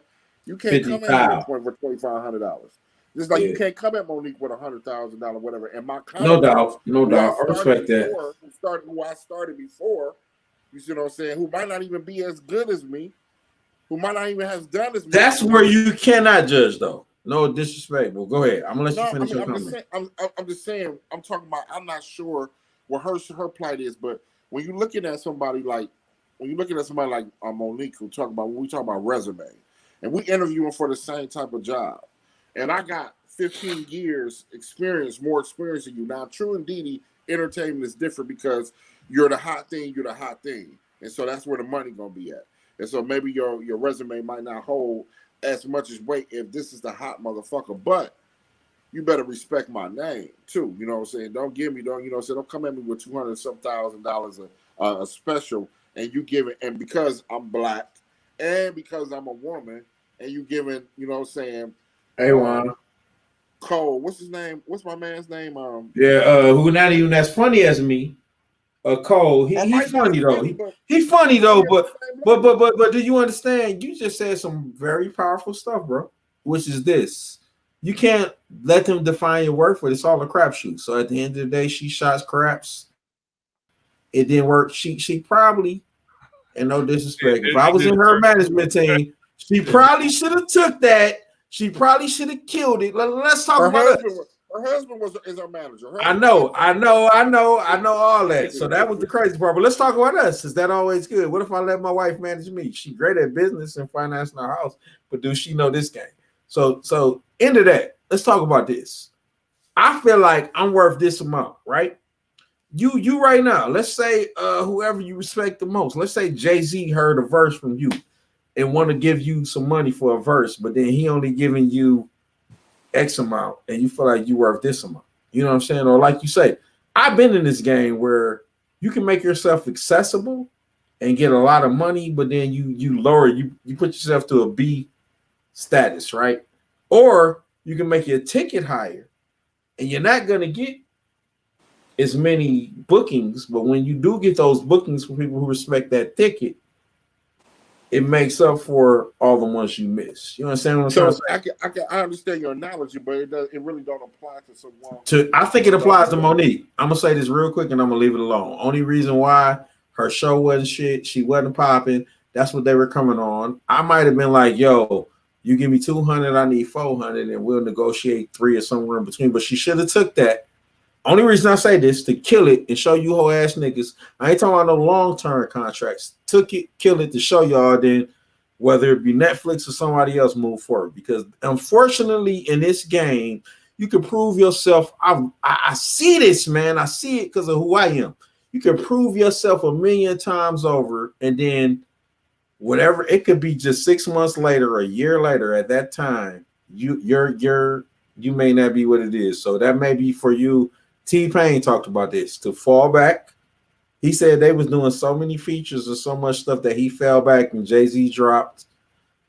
You can't come at me for $2,500. Just like you can't come at Monique with $100,000, whatever. And my no doubt. I respect that. Who I started before, you see what I'm saying? Who might not even be as good as me, who might not even have done as much. That's where you cannot judge, though. No disrespect. Well, go ahead. I'm gonna let you finish your comment. I'm just saying. I'm talking about. I'm not sure what her plight is, but when you're looking at somebody like Monique, when we talk about resume, and we interviewing for the same type of job, and I got 15 years more experience than you. Now, true indeed, entertainment is different because you're the hot thing, and so that's where the money gonna be at. And so maybe your resume might not hold as much as weight if this is the hot motherfucker, but you better respect my name too. You know what I'm saying? Don't come at me with $200,000 a special, and you give it, and because I'm black and because I'm a woman, and you giving, Hey, Juan. Cole, what's his name? What's my man's name? Who not even as funny as me. Cole, he's funny though. He's funny though, but do you understand? You just said some very powerful stuff, bro. Which is this: you can't let them define your worth, but it's all a crapshoot. So at the end of the day, she shots craps. It didn't work. She probably, and no disrespect, if I was in her management team, she probably should have took that. She probably should have killed it. Let's talk about it. Her husband is our manager. I know all that. So that was the crazy part. But let's talk about us. Is that always good? What if I let my wife manage me? She's great at business and financing our house, but do she know this game? So into that, let's talk about this. I feel like I'm worth this amount, right? You right now. Let's say whoever you respect the most. Let's say Jay-Z heard a verse from you and want to give you some money for a verse, but then he only giving you X amount, and you feel like you worth this amount. You know what I'm saying? Or like you say, I've been in this game where you can make yourself accessible and get a lot of money, but then you lower, you put yourself to a B status, right? Or you can make your ticket higher, and you're not gonna get as many bookings, but when you do get those bookings from people who respect that ticket, it makes up for all the ones you miss. You understand what I'm saying? I understand your analogy, but it really don't apply to someone. I think it applies to Monique. I'm gonna say this real quick, and I'm gonna leave it alone. Only reason why her show wasn't shit, she wasn't popping. That's what they were coming on. I might have been like, "Yo, you give me 200, I need 400, and we'll negotiate 3 or somewhere in between." But she should have took that. Only reason I say this, to kill it and show you whole ass niggas. I ain't talking about no long-term contracts. Took it, kill it to show y'all, then whether it be Netflix or somebody else move forward. Because unfortunately in this game, you can prove yourself. I see this, man. I see it because of who I am. You can prove yourself a million times over, and then whatever, it could be just 6 months later or a year later. At that time, you may not be what it is. So that may be for you. T-Pain talked about this, to fall back. He said they was doing so many features and so much stuff that he fell back, and Jay-Z dropped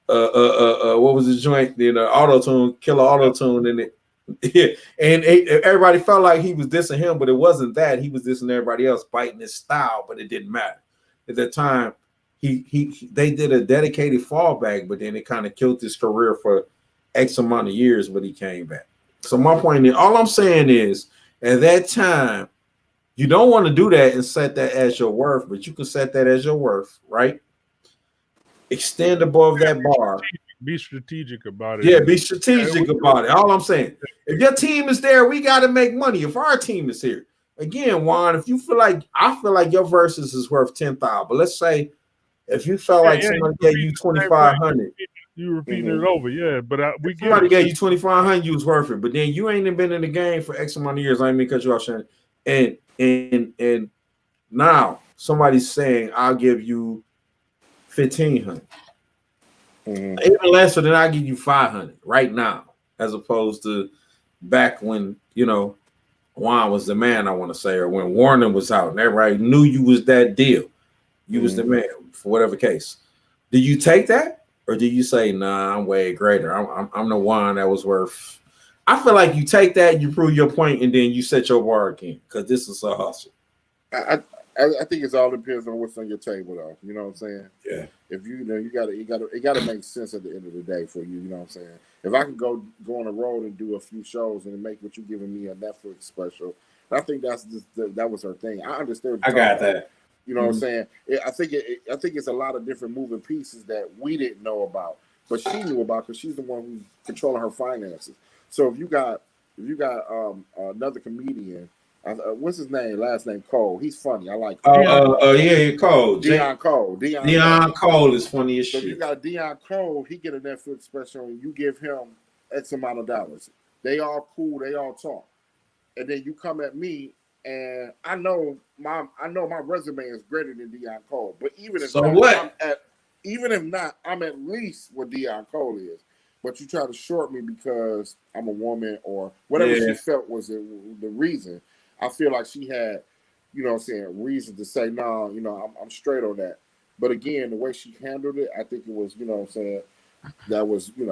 what was the joint? The auto-tune, killer auto-tune in it. Yeah. And everybody felt like he was dissing him, but it wasn't that. He was dissing everybody else, biting his style, but it didn't matter. At that time, they did a dedicated fallback, but then it kind of killed his career for X amount of years, but he came back. So my point is, all I'm saying is, at that time, you don't want to do that and set that as your worth, but you can set that as your worth, right? Extend above that bar. Be strategic about it. Yeah, be strategic about it. All I'm saying, if your team is there, we got to make money. If our team is here, again, Juan, if you feel like I feel like your versus is worth 10,000, but let's say if you felt like somebody gave you 2,500, you repeating it over, yeah. But we get somebody it. gave you 2,500, you was worth it. But then you ain't been in the game for X amount of years. I ain't mean because you off, Shannon. And now somebody's saying I'll give you 1,500. Even lesser than I give you 500 right now, as opposed to back when Juan was the man. I want to say, or when Warner was out and everybody knew you was that deal. You was the man for whatever case. Do you take that, or do you say, nah, I'm way greater? I'm the one that was worth. I feel like you take that, you prove your point, and then you set your bar again because this is a hustle. I think it all depends on what's on your table, though. You know what I'm saying? Yeah. If it got to make sense at the end of the day for you. You know what I'm saying? If I can go on the road and do a few shows and make what you're giving me a Netflix special, I think that was her thing. I understand. I got that. You know what I'm saying? I think it's a lot of different moving pieces that we didn't know about, but she knew about because she's the one who's controlling her finances. So if you got another comedian. What's his name? Last name Cole. He's funny. I like him. Yeah, Cole. Deion Cole. Deion Cole is funny as shit. So you got Deion Cole, he get a Netflix special and you give him X amount of dollars. They all cool, they all talk. And then you come at me and I know my resume is greater than Deion Cole. But even if not, I'm at least what Deion Cole is. But you try to short me because I'm a woman or whatever she felt was the reason. I feel like she had, reason to say, no, I'm straight on that. But again, the way she handled it, I think it was, that was, she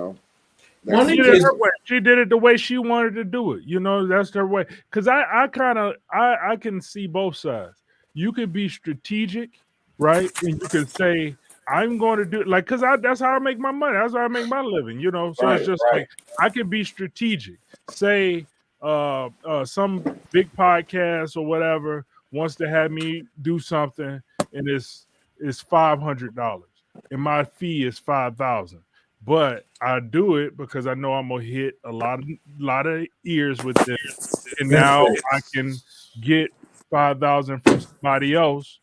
did it her way. She did it the way she wanted to do it. That's her way. Because I can see both sides. You could be strategic, right? And you could say, I'm going to do it because that's how I make my money. That's how I make my living, So it's just like I can be strategic. Say some big podcast or whatever wants to have me do something, and it's $500, and my fee is $5,000. But I do it because I know I'm gonna hit a lot of ears with this, and now I can get $5,000 from somebody else.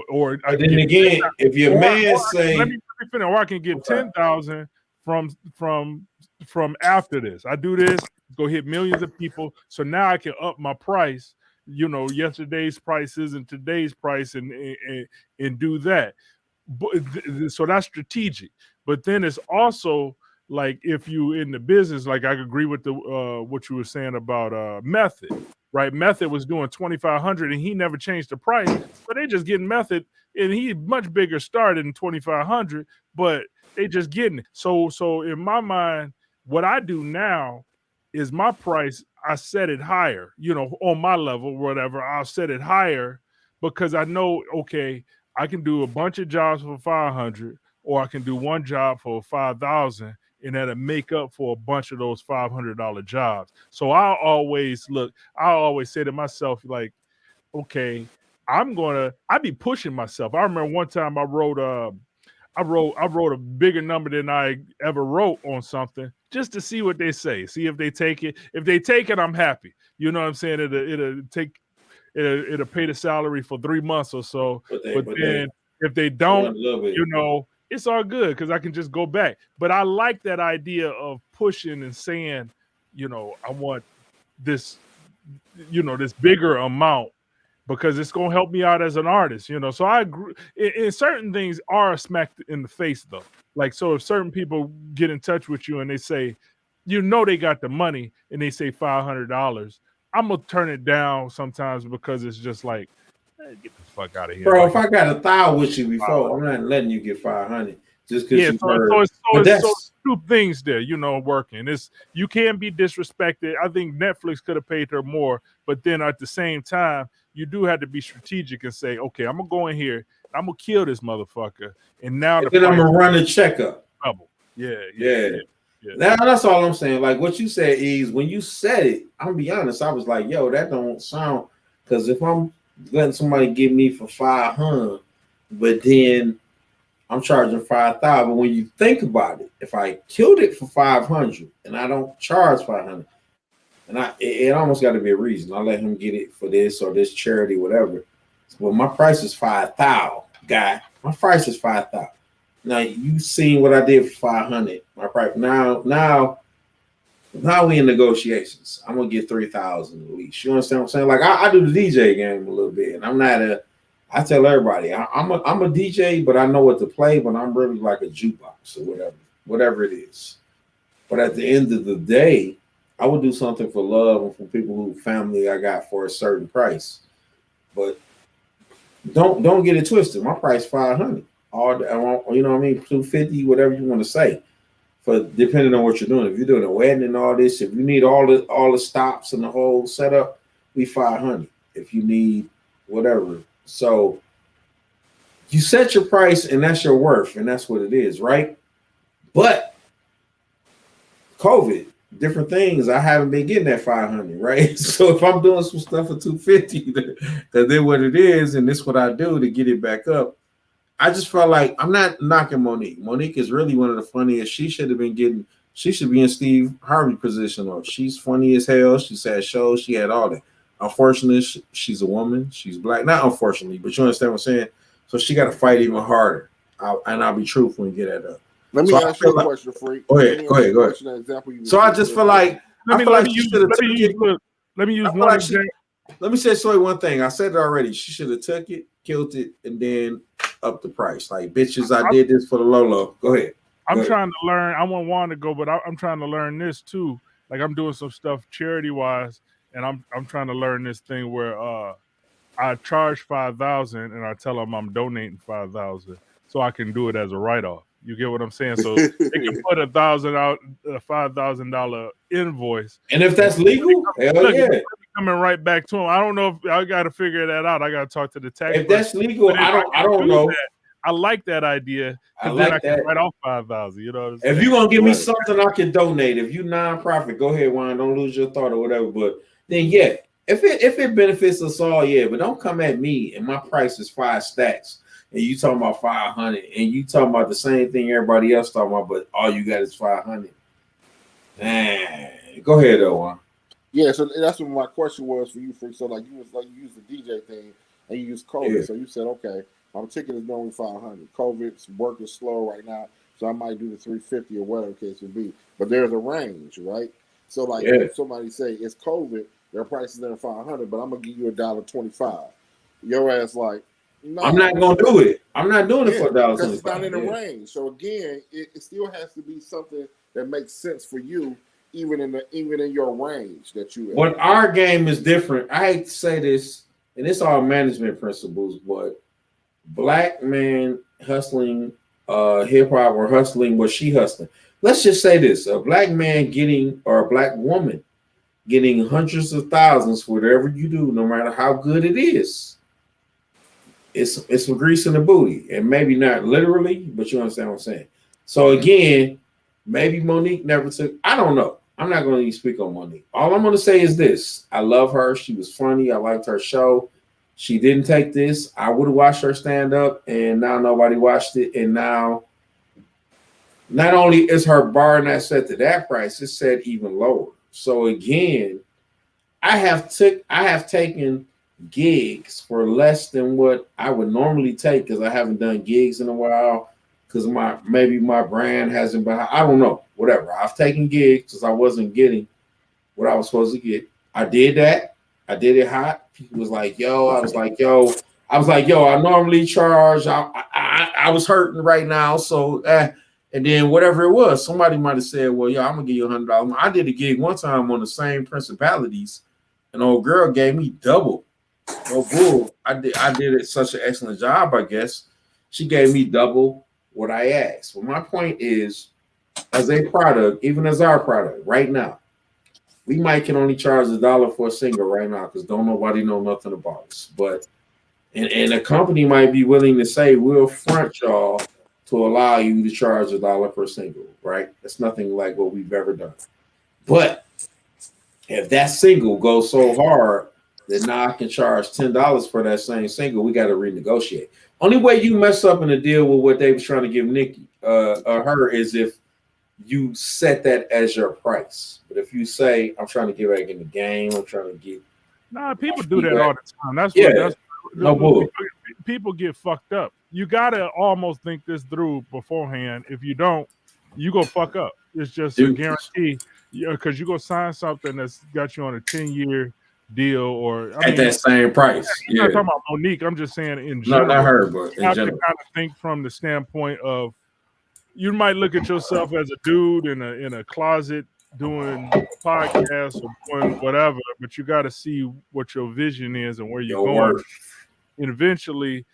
Or I can then again, if your man say, let me finish, or I can get 10,000 from after this. I do this, go hit millions of people. So now I can up my price, yesterday's prices and today's price and do that. So that's strategic. But then it's also like if you in the business, like I agree with what you were saying about Method. Right, Method was doing 2,500 and he never changed the price, but they just getting Method, and he much bigger started in 2,500, but they just getting it. So in my mind, what I do now is my price, I set it higher, on my level, whatever, I'll set it higher because I know, okay, I can do a bunch of jobs for 500, or I can do one job for 5,000. And that'll make up for a bunch of those $500 jobs. So I always say to myself, like, okay, I be pushing myself. I remember one time I wrote a bigger number than I ever wrote on something just to see what they say, see if they take it. If they take it, I'm happy. You know what I'm saying? It'll pay the salary for 3 months or so. But then if they don't, it's all good because I can just go back. But I like that idea of pushing and saying, I want this, this bigger amount because it's going to help me out as an artist, So I agree. And certain things are smacked in the face, though. Like, so if certain people get in touch with you and they say, they got the money and they say $500, I'm going to turn it down sometimes because it's just like, get the fuck out of here, bro. If I got a thou with you before, I'm not letting you get 500 just because you heard. So two things there, working. You can't be disrespected. I think Netflix could have paid her more, but then at the same time, you do have to be strategic and say, okay, I'm gonna go in here, I'm gonna kill this motherfucker, and now then I'm gonna run a checkup. Yeah. Now that's all I'm saying. Like what you said is when you said it, I'm gonna be honest. I was like, yo, that don't sound because if I'm letting somebody give me for 500, but then I'm charging 5,000. But when you think about it, if I killed it for 500 and I don't charge 500, and it almost got to be a reason. I let him get it for this or this charity, whatever. Well, my price is 5,000, guy. My price is 5,000. Now you seen what I did for 500. My price now we in negotiations. I'm gonna get 3,000 at least. You understand what I'm saying? Like I do the DJ game a little bit, and I'm not a. I tell everybody I'm a DJ, but I know what to play. But I'm really like a jukebox or whatever it is. But at the end of the day, I would do something for love and for people who family I got for a certain price. But don't get it twisted. My price 500. All you know what I mean, 250, whatever you want to say. For depending on what you're doing. If you're doing a wedding and all this, if you need all the stops and the whole setup, we 500. If you need whatever. So you set your price and that's your worth, and that's what it is, right? But COVID, different things, I haven't been getting that 500, right? So if I'm doing some stuff for 250, that then what it is, and this what I do to get it back up. I just felt like I'm not knocking Monique. Monique is really one of the funniest. She should be in Steve Harvey position, or she's funny as hell. She had shows, she had all that. Unfortunately, she's a woman, she's black. Not unfortunately, but you understand what I'm saying? So she got to fight even harder. I'll be truthful and get that up. Let me ask you a question, Freak. Go ahead. So I just feel like let me use one example. Let me say one thing. I said it already. She should have took it, killed it, and then up the price. Like, bitches, I did this for the low. Go ahead. I'm trying to learn. I want Juan to go, but I'm trying to learn this too. Like, I'm doing some stuff charity wise, and I'm trying to learn this thing where I charge 5,000 and I tell them I'm donating 5,000 so I can do it as a write-off. You get what I'm saying? So they can put a $5,000 invoice. And if that's legal, hell yeah. Coming right back to them. I don't know if I got to figure that out. I got to talk to the tax. If that's legal, I don't know. I like that idea because then I can write off 5,000. You know what I'm saying? If you're gonna give me something I can donate, if you non-profit, go ahead, Juan. Don't lose your thought or whatever. But then yeah, if it benefits us all, yeah. But don't come at me and my price is 5 stacks. And you talking about 500, and you talking about the same thing everybody else talking about, but all you got is 500. Man, go ahead, though, Juan. Yeah, so that's what my question was for you, Freak. So you used the DJ thing and you used COVID. Yeah. So you said, okay, my ticket is normally 500. COVID's work is slow right now, so I might do the 350 or whatever the case would be. But there's a range, right? So if somebody say it's COVID, their price is there 500, but I'm gonna give you $1.25. Your ass like, no, I'm not gonna do it. I'm not doing it for $1.25 because it's not in the range. So again, it still has to be something that makes sense for you, even in your range that you. But our game is different. I hate to say this, and it's all management principles, but black man hustling hip hop or hustling what she hustling. Let's just say this: a black man or a black woman getting hundreds of thousands for whatever you do, no matter how good it is. It's for grease in the booty, and maybe not literally, but you understand what I'm saying. So again, maybe Monique never took. I don't know. I'm not going to even speak on Monique. All I'm going to say is this: I love her. She was funny. I liked her show. She didn't take this. I would have watched her stand up, and now nobody watched it. And now, not only is her bar not set to that price, it's set even lower. So again, I have taken gigs for less than what I would normally take because I haven't done gigs in a while because maybe my brand hasn't been. I don't know. Whatever. I've taken gigs because I wasn't getting what I was supposed to get. I did that. I did it hot. People was like, yo. I was like, yo. I normally charge. I was hurting right now. So, and then whatever it was, somebody might have said, well, yo, I'm going to give you $100. I did a gig one time on the same principalities. An old girl gave me double. No bull. I did it such an excellent job, I guess. She gave me double what I asked. Well, my point is, as a product, even as our product right now, we might can only charge $1 for a single right now because don't nobody know nothing about us. But and a company might be willing to say we'll front y'all to allow you to charge $1 per single, right? That's nothing like what we've ever done. But if that single goes so hard then now I can charge $10 for that same single. We got to renegotiate. Only way you mess up in a deal with what they was trying to give Nikki or her is if you set that as your price. But if you say, I'm trying to get back in the game, I'm trying to get people do that all the time. That's no bull. People get fucked up. You gotta almost think this through beforehand. If you don't, you go fuck up. It's just a guarantee. Because you go sign something that's got you on a 10-year deal, or at that same price. I'm not talking about Monique. I'm just saying in general. Not her, but in you have general. to kind of think from the standpoint of you might look at yourself as a dude in a closet doing podcasts or doing whatever, but you got to see what your vision is and where you're going. And eventually,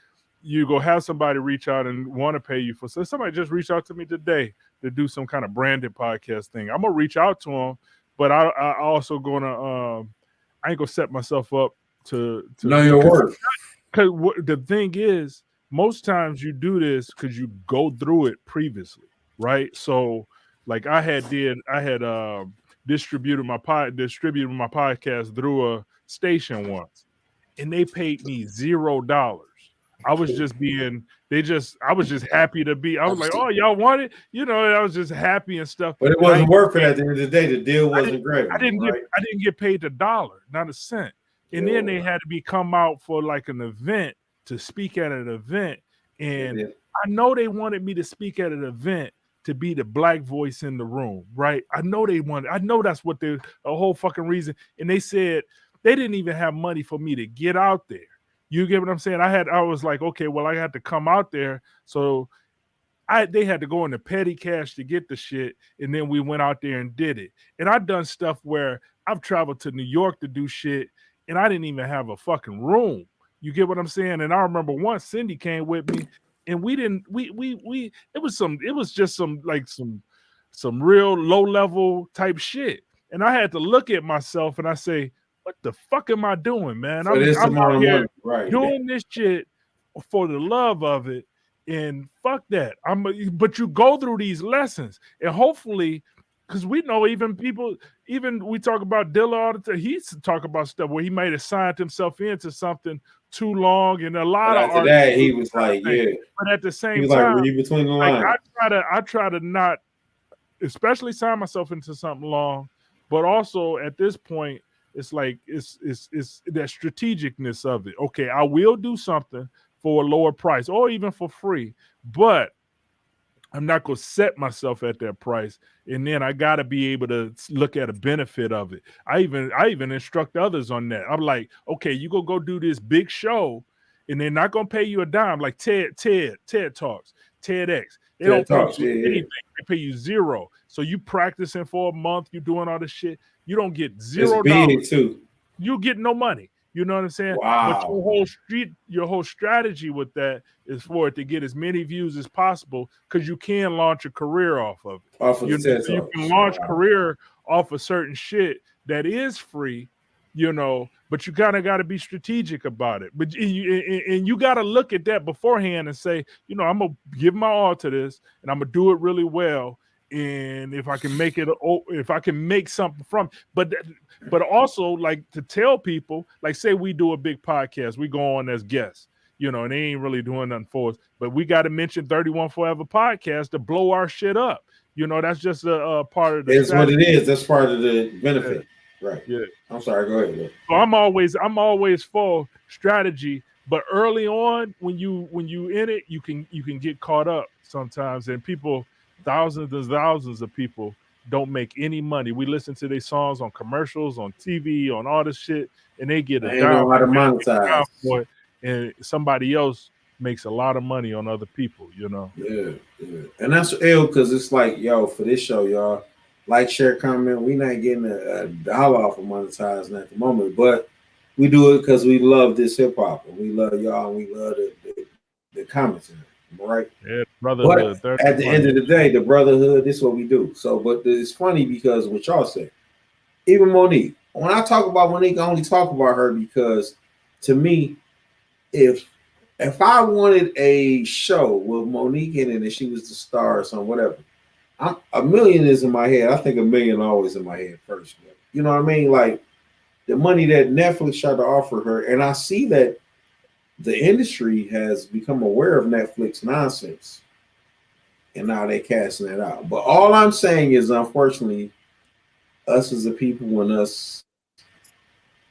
you go have somebody reach out and want to pay you for. So somebody just reached out to me today to do some kind of branded podcast thing. I'm gonna reach out to them, but I also gonna I ain't gonna set myself up to know your worth. Because the thing is, most times you do this because you go through it previously, right? So, like I had distributed my podcast through a station once, and they paid me $0. I was just happy to be. I was like, oh, y'all want it? I was just happy and stuff. But it wasn't worth it at the end of the day. The deal wasn't great. I didn't get paid $1, not a cent. And then they had me come out for like an event to speak at an event. And I know they wanted me to speak at an event to be the black voice in the room, right? I know that's what the whole fucking reason. And they said they didn't even have money for me to get out there. You get what I'm saying? I was like, okay, well, I had to come out there. So they had to go into petty cash to get the shit. And then we went out there and did it. And I've done stuff where I've traveled to New York to do shit, and I didn't even have a fucking room. You get what I'm saying? And I remember once Cindy came with me, and it was just some real low level type shit. And I had to look at myself and I say, what the fuck am I doing, man? I'm out here doing this shit for the love of it, and fuck that. But you go through these lessons, and hopefully, because we know even we talk about Dilla all the time. He used to talk about stuff where he might have signed himself into something too long, and a lot of after that he was like, yeah. But at the same he was time, like, read between the lines. I try to not, especially sign myself into something long, but also at this point, it's like it's that strategicness of it. Okay, I will do something for a lower price or even for free, but I'm not going to set myself at that price. And then I got to be able to look at a benefit of it. I even instruct others on that. I'm like, okay, you go do this big show, and they're not going to pay you a dime, like TED Talks, TEDx. They don't pay you anything. They pay you $0. So you practicing for a month, you doing all this shit. You don't get $0. Big too. You get no money. You know what I'm saying? Wow. But your whole strategy with that is for it to get as many views as possible, because you can launch a career off of it. You can launch career off of certain shit that is free, but you kind of got to be strategic about it. But you got to look at that beforehand and say, I'm going to give my all to this, and I'm going to do it really well. And if I can make something from, but also, like, to tell people, like, say we do a big podcast, we go on as guests, and they ain't really doing nothing for us, but we got to mention 31 Forever podcast to blow our shit up. That's just a part of the. It's strategy. What it is. That's part of the benefit, right? Yeah. I'm sorry. Go ahead. So I'm always for strategy, but early on, when you in it, you can get caught up sometimes, and people. Thousands and thousands of people don't make any money. We listen to their songs on commercials, on TV, on all this shit, and they get a dime. Know how to monetize. And somebody else makes a lot of money on other people, Yeah. And that's ill, because it's like, for this show, y'all, like, share, comment. We not getting a dollar off of monetizing at the moment, but we do it because we love this hip hop, and we love y'all, and we love the comments in it. Right, yeah, brotherhood. But at the end of the day, the brotherhood, this is what we do. So, but it's funny because what y'all say, even Monique. When I talk about Monique, I only talk about her because, to me, if I wanted a show with Monique in it and she was the star or something, whatever, a million is in my head. I think a million always in my head first. But, you know what I mean? Like, the money that Netflix tried to offer her, and I see that the industry has become aware of Netflix nonsense, and now they're casting it out. But all I'm saying is, unfortunately, us as a people and us,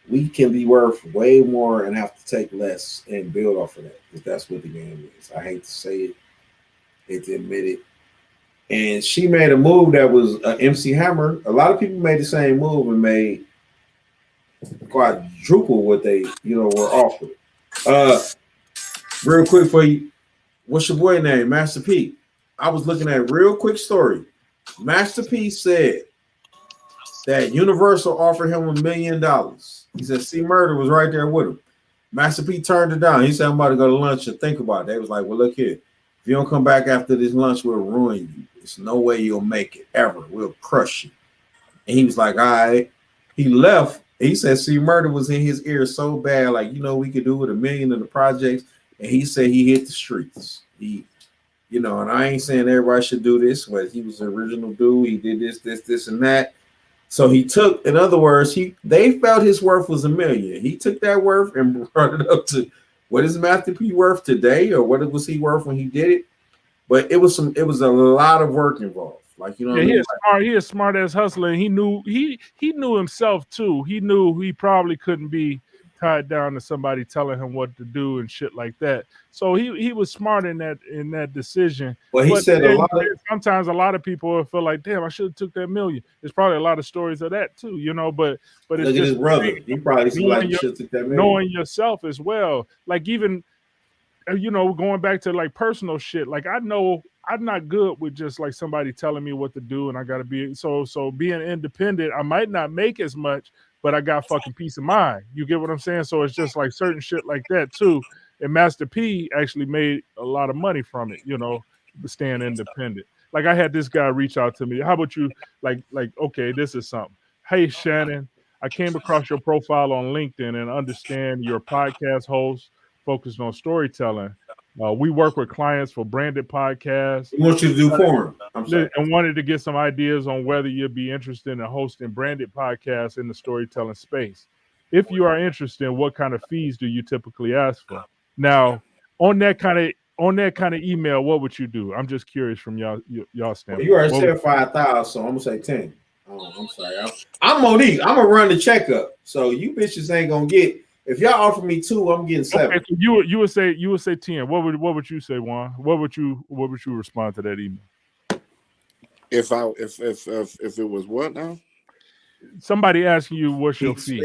we can be worth way more and have to take less and build off of that because that's what the game is. I hate to say it, hate to admit it. And she made a move that was MC Hammer. A lot of people made the same move and made quadruple what they, were offered. Real quick for you, what's your boy name? Master P. I was looking at a real quick story. Master P said that Universal offered him $1 million. He said C Murder was right there with him. Master P turned it down. He said, I'm about to go to lunch and think about it. They was like, well, look here. If you don't come back after this lunch, we'll ruin you. There's no way you'll make it ever. We'll crush you. And he was like, all right. He left. He said C Murder was in his ear so bad, like, we could do with $1 million in the projects. And he said he hit the streets. And I ain't saying everybody should do this, but he was the original dude. He did this, and that. So he took, in other words, they felt his worth was $1 million. He took that worth and brought it up to what is Master P worth today, or what was he worth when he did it? But it was a lot of work involved. Like, what I mean? He is smart as hustler. He knew himself too. He knew he probably couldn't be tied down to somebody telling him what to do and shit like that. So he was smart in that decision. Well, he said sometimes a lot of people will feel like, damn, I should have took that $1 million. There's probably a lot of stories of that too, but it's look at his brother. He probably should have took that $1 million. Knowing yourself as well. Like even going back to like personal shit, like I know I'm not good with just like somebody telling me what to do, and I gotta be so being independent. I might not make as much, but I got fucking peace of mind. You get what I'm saying? So it's just like certain shit like that too. And Master P actually made a lot of money from it, staying independent. Like I had this guy reach out to me. How about you? Like, okay, this is something. Hey Shannon, I came across your profile on LinkedIn and understand you're a podcast host focused on storytelling. We work with clients for branded podcasts. He wants you to do for him. And wanted to get some ideas on whether you'd be interested in hosting branded podcasts in the storytelling space. If you are interested, what kind of fees do you typically ask for? Now, on that kind of email, what would you do? I'm just curious from y'all standpoint. Well, you already said 5,000, so I'm gonna say 10. Oh, I'm sorry. I'm Monique. I'm gonna run the checkup. So you bitches ain't gonna get. If y'all offer me 2, I'm getting 7. Okay, so you would say 10. What would you say, Juan? What would you respond to that email? If it was what now? Somebody asking you what's your fee.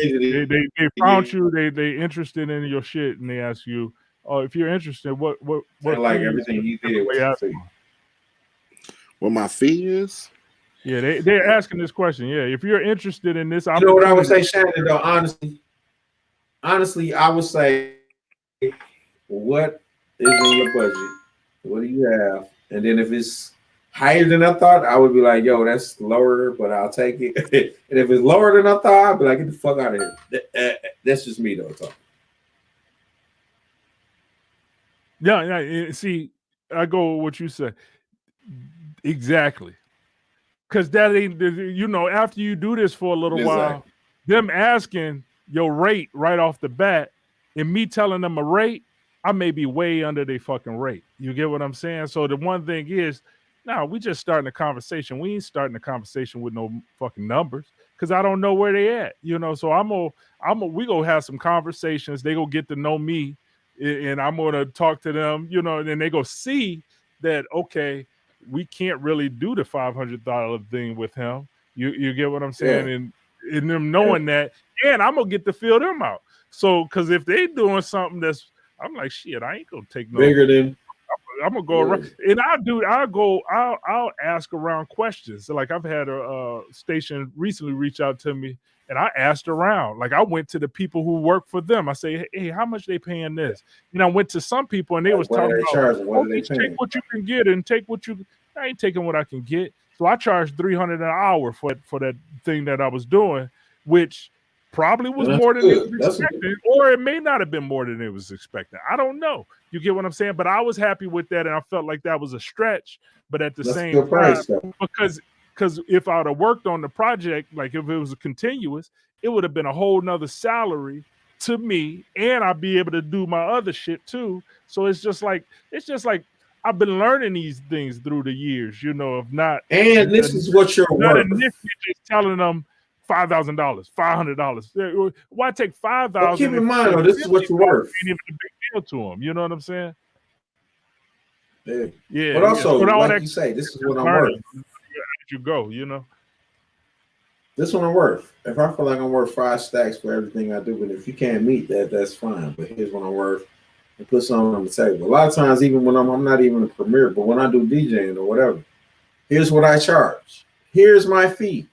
They found you, they interested in your shit, and they ask you, oh, if you're interested, what like everything you did. What my fee is? Yeah, they're asking this question. Yeah, if you're interested in this, you know what I would say, Shannon, though, honestly, I would say, what is in your budget? What do you have? And then if it's higher than I thought, I would be like, yo, that's lower, but I'll take it. And if it's lower than I thought, I'd be like, get the fuck out of here. That's just me, though. Talking. Yeah. See, I go with what you said. Exactly. Because that ain't, after you do this for a little while, them asking your rate right off the bat and me telling them a rate, I may be way under their fucking rate. You get what I'm saying? So the one thing is, we just starting a conversation. We ain't starting a conversation with no fucking numbers because I don't know where they at. So we gonna have some conversations. They gonna get to know me, and I'm gonna talk to them. And they go see that okay, we can't really do the $500 thing with him. You get what I'm saying? Yeah. And them knowing that, and I'm gonna get to feel them out. So because if they doing something that's, I'm like, shit, I ain't gonna take no bigger than. I'm gonna go around, and I'll ask around questions. So like I've had a station recently reach out to me, and I asked around. Like I went to the people who work for them. I say, hey, how much they paying this? I went to some people, and they was talking about, take what you can get and take what you. I ain't taking what I can get. So I charged $300 an hour for that thing that I was doing, which probably was more than it was expected, or it may not have been more than it was expected. I don't know. You get what I'm saying? But I was happy with that, and I felt like that was a stretch. But at the same time, because if I would have worked on the project, like if it was continuous, it would have been a whole nother salary to me, and I'd be able to do my other shit too. So it's just like I've been learning these things through the years, you know, of not And this is what you're not worth. initially just telling them $5,000, $500. Why take $5,000? But keep in mind, though, this is what you're worth. Ain't even a big deal to them. You know what I'm saying? Yeah. But also, like you say, this is what I'm worth. As you go, you know. This is what I'm worth. If I feel like I'm worth 5 stacks for everything I do, but if you can't meet that, that's fine. But here's what I'm worth, and put something on the table. A lot of times, even when I'm not even a premier, but when I do DJing or whatever, here's what I charge. Here's my fee.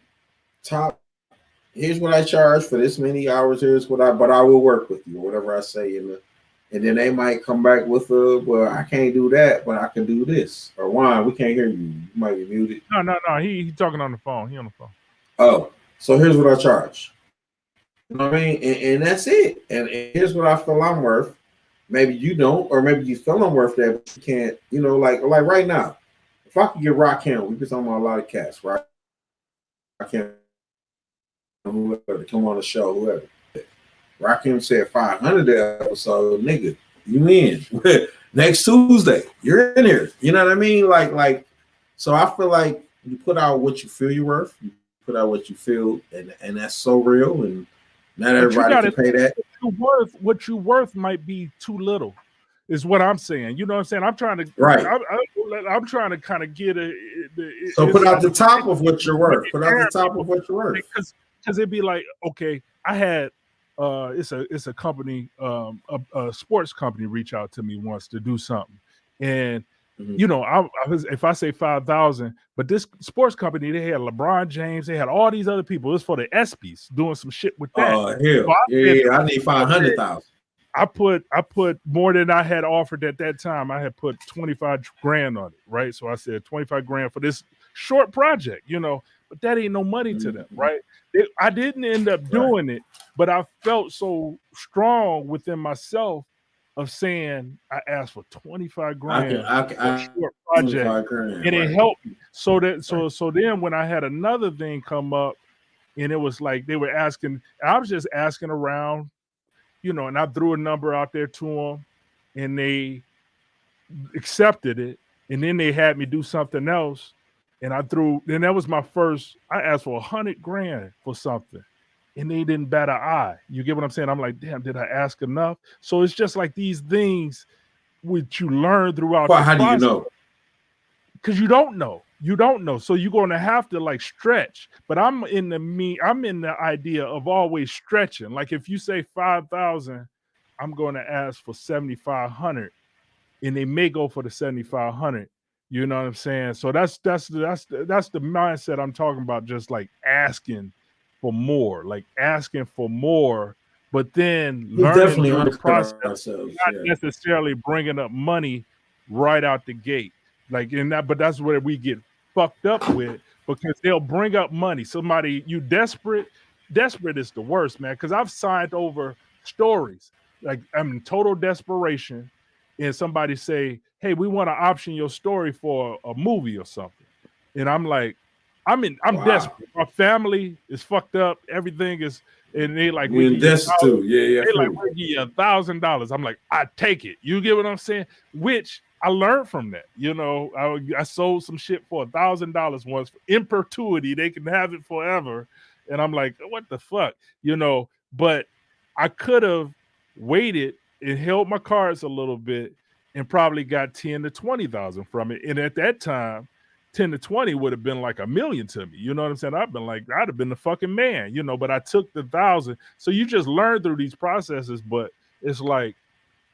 Here's what I charge for this many hours. But I will work with you, or whatever I say and then they might come back with well, I can't do that, but I can do this. Or why we can't hear you. You might be muted. No. He talking on the phone. He on the phone. Oh, so here's what I charge. You know what I mean? And that's it. And here's what I feel I'm worth. Maybe you don't, or maybe you feel I'm worth that, but you can't, you know, like right now. If I could get Rakim, we've been talking about a lot of cats, right? Rakim, whoever, to come on the show, whoever. Rakim said 500 episode, nigga, you in. Next Tuesday, you're in here. You know what I mean? Like, so I feel like you put out what you feel you're worth. You put out what you feel, and that's so real, and not everybody can pay that. What you worth might be too little, is what I'm saying. You know what I'm saying? I'm trying to I'm trying to kind of get so put out the top of what you're worth. Put out the top of what you're worth. Because it'd be like, okay, I had it's a company, a sports company reach out to me once to do something, and you know, if I say 5,000, but this sports company, they had LeBron James, they had all these other people. It was for the ESPYs doing some shit with that. Oh hell, I need 500,000. I put more than I had offered at that time. I had put 25 grand on it, right? So I said 25 grand for this short project, you know, but that ain't no money to them, right? I didn't end up doing it, but I felt so strong within myself of saying I asked for 25 grand for a short project, and it helped me. So then when I had another thing come up, and it was like they were asking, I was just asking around, you know, and I threw a number out there to them, and they accepted it, and then they had me do something else, and then that was my first. I asked for 100 grand for something, and they didn't bat an eye. You get what I'm saying? I'm like, damn, did I ask enough? So it's just like these things which you learn throughout. Well, how do you know? Because you don't know. You don't know. So you're going to have to like stretch. But I'm in the idea of always stretching. Like if you say 5,000, I'm going to ask for 7,500, and they may go for the 7,500. You know what I'm saying? So that's the mindset I'm talking about. Just like asking for more, but then learning through the process, not necessarily bringing up money right out the gate. Like in that, but that's where we get fucked up with, because they'll bring up money. Somebody, you desperate is the worst, man. Because I've signed over stories, like I'm in total desperation, and somebody say, "Hey, we want to option your story for a movie or something," and I'm like, I'm desperate. My family is fucked up. Everything is, and they like, we destitute. Yeah. They like, we give you $1,000. I'm like, I take it. You get what I'm saying? Which I learned from that. You know, I sold some shit for $1,000 once in perpetuity. They can have it forever, and I'm like, what the fuck, you know? But I could have waited and held my cards a little bit and probably got 10 to 20,000 from it. And at that time, 10 to 20 would have been like $1 million to me. You know what I'm saying? I'd have been the fucking man, you know, but I took the 1,000. So you just learn through these processes, but it's like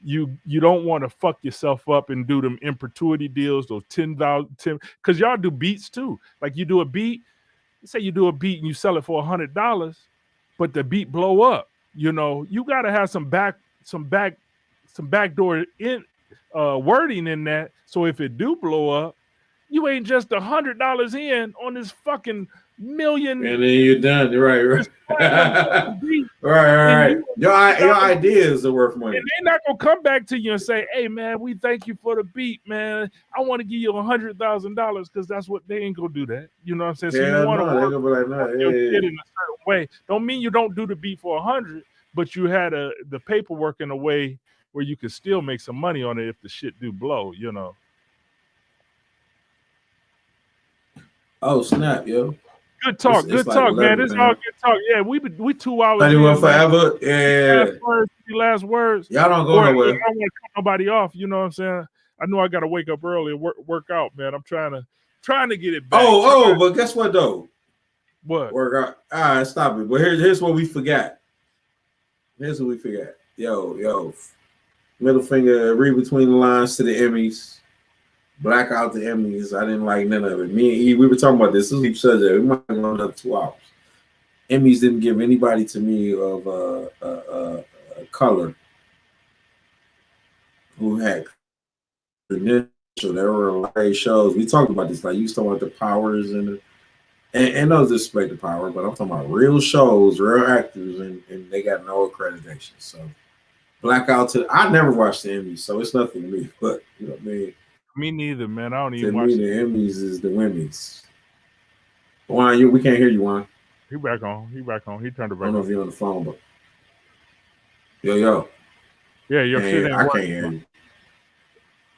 you don't want to fuck yourself up and do them in perpetuity deals, those 10,000, because y'all do beats too. Like you do a beat, say you do a beat and you sell it for $100, but the beat blow up. You know, you got to have some backdoor in wording in that. So if it do blow up, you ain't just $100 in on this fucking million, and then you're done. Right. Right. You Your ideas are worth money. and they're not gonna come back to you and say, "Hey, man, we thank you for the beat, man. I want to give you $100,000 because that's what they ain't gonna do that." You know what I'm saying? So you Hell want to no, they're work gonna be like, no, your shit yeah. in a certain way. Don't mean you don't do the beat for 100, but you had the paperwork in a way where you can still make some money on it if the shit do blow. You know. Oh snap, yo. Good talk, It's good like talk, man. 11, It's all man. good talk. Yeah, we 2 hours Anyone in, man. forever? Yeah. Last words. Y'all don't go Or I nowhere. don't want to cut nobody off. You know what I'm saying? I know I got to wake up early and work out, man. I'm trying to get it back. But guess what though? What? Work out. All right, stop it. But here's what we forgot. Here's what we forgot. Yo. Middle finger, read between the lines to the Emmys. Black out the Emmys. I didn't like none of it. Me and E, we were talking about this. This is a deep subject. We might go another 2 hours. Emmys didn't give anybody to me of color who had credential. There were a lot of shows. We talked about this. Like you talking about the powers and no disrespect to power, but I'm talking about real shows, real actors, and they got no accreditation. So blackout to I never watched the Emmys, so it's nothing to me. But you know what I mean. Me neither, man. I don't even To watch me, the Emmys is the women's. Juan, we can't hear you, Juan. He back on. He turned it back I don't know on. if you're on the phone, but yo. Yeah, your shit ain't I working. can't hear you.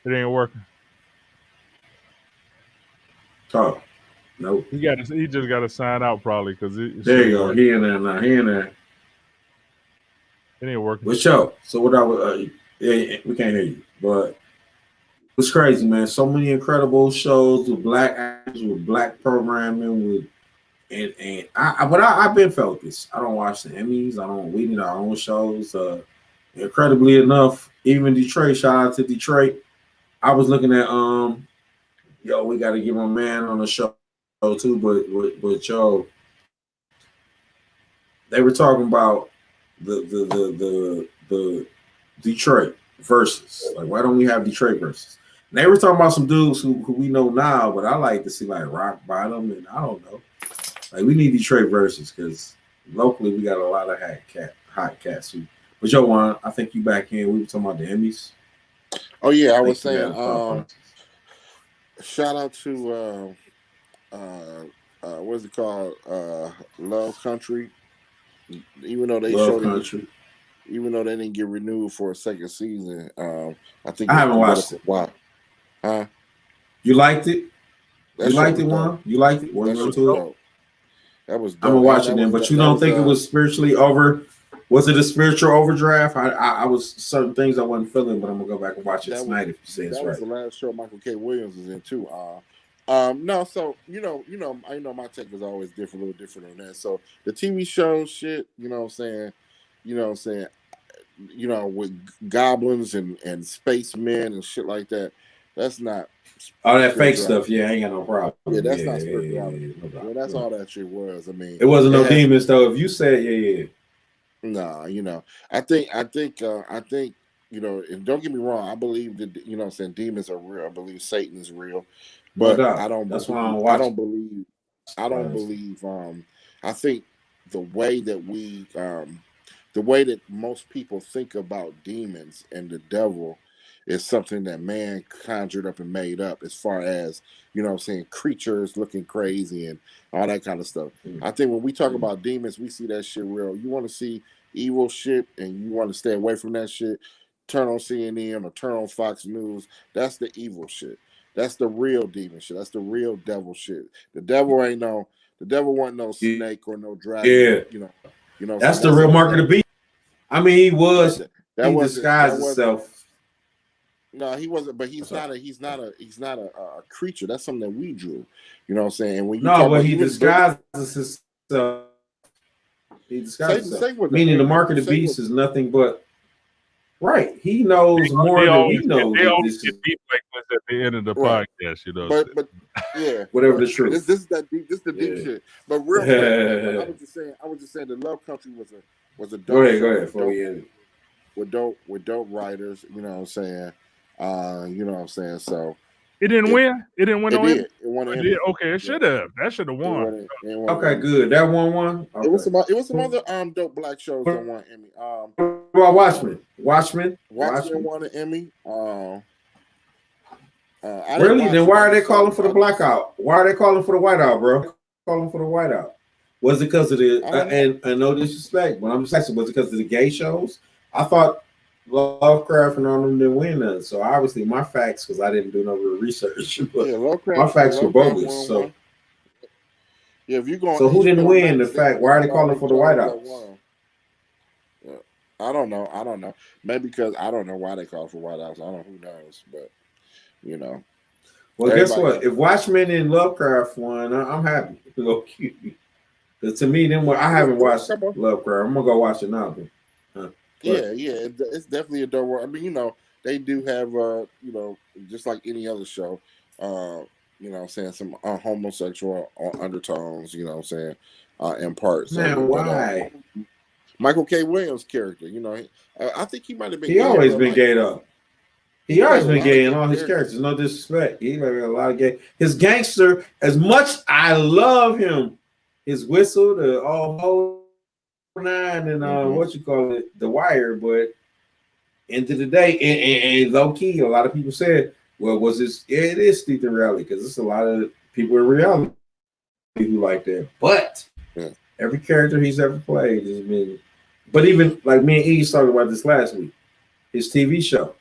It ain't working. Talk. Nope. He just got to sign out probably because there you go. He in there now. He in there. It ain't working. What's up? So what I would yeah, we can't hear you, but it's crazy, man. So many incredible shows with black actors, with black programming, with I've been felt this. I don't watch the Emmys. We need our own shows. Incredibly enough, even Detroit. Shout out to Detroit. I was looking at we got to get my man on the show too, but yo, they were talking about the Detroit versus. Like, why don't we have Detroit versus? And they were talking about some dudes who we know now, but I like to see like Rock Bottom and I don't know. Like, we need Detroit versus because locally we got a lot of hot cats. But yo, Juan, I think you back in. We were talking about the Emmys. Oh yeah, I was saying. Shout out to what's it called? Love Country. Even though they showed Country. Even though they didn't get renewed for a second season, I think I haven't watched it. Why? Huh? You liked it? You liked it, Juan? You liked it? Were you into it? That was dope. I'm gonna watch it then, but you don't think it was spiritually over? Was it a spiritual overdraft? I was certain things I wasn't feeling, but I'm gonna go back and watch it tonight if you say it's right. That was the last show Michael K. Williams was in too. No, so I know my take is always different, a little different on that. So the TV show shit, with goblins and spacemen and shit like that, that's not all that fake stuff. Yeah, I ain't got no problem. Yeah, that's not spirituality. Yeah, that's all that shit was. I mean, it wasn't no demons though. If you said yeah. Nah, I think, and don't get me wrong, I believe that, demons are real. I believe Satan is real, but I don't believe, I think the way that most people think about demons and the devil is something that man conjured up and made up as far as, creatures looking crazy and all that kind of stuff. I think when we talk about demons, we see that shit real. You want to see evil shit and you want to stay away from that shit, turn on CNN or turn on Fox News. That's the evil shit. That's the real demon shit. That's the real devil shit. The devil wasn't no snake or no dragon. Yeah. That's the real mark of the beast. I mean, he disguised himself. No, he wasn't, but he's not a creature. That's something that we drew. You know what I'm saying? And when you he disguises himself. He disguises himself. Meaning the mark of the beast is nothing but right. He knows more than we know. They always get deep like this at the end of the podcast, But yeah, whatever the truth. This is the deep shit. But real quick, I was just saying the Love Country was a dope. Go ahead. With dope writers, you know what I'm saying. So, It didn't win. It didn't win. It No did. Emmy? It won an It Emmy. did? Okay, it should have. That should have won. It won an Okay, Emmy. good. That one. Okay. It was some other dope black shows that won Emmy. What about Watchmen? Watchmen won an Emmy. I didn't Really? watch Then it. why I are they just saw calling it. for the blackout? Why are they calling for the whiteout, bro? Calling for the whiteout. Was it because of the and no disrespect, but I'm just asking, was it because of the gay shows? I thought Lovecraft and all them didn't win none. So obviously my facts, because I didn't do no real research, but Yeah, Lovecraft, my facts were Lovecraft bogus. won So one. Yeah, if you go on so who didn't HBO win? Max, The fact why are they calling for the shows that whiteouts? won. Yeah. I don't know. Maybe because I don't know why they call for whiteouts. I don't know, who knows, but you know. Well, guess what? If Watchmen and Lovecraft won, I'm happy. Because to me, then I haven't watched Lovecraft. I'm gonna go watch it now. Yeah, it's definitely a dope world. I mean, you know, they do have just like any other show, you know what I'm saying, some homosexual undertones, you know what I'm saying, in parts. Man, why? Michael K. Williams' character, you know, I think he might have been. He always been gay though. He always been gay in all his characters. No disrespect. He like a lot of gay. His gangster, as much I love him, his whistle, the all 9 and what you call it, The Wire. But end of the day, and low key, a lot of people said, well, was this? Yeah, it is steeped in reality because there's a lot of people in reality who like that. But every character he's ever played has been. But even like me and E talked about this last week, his TV show.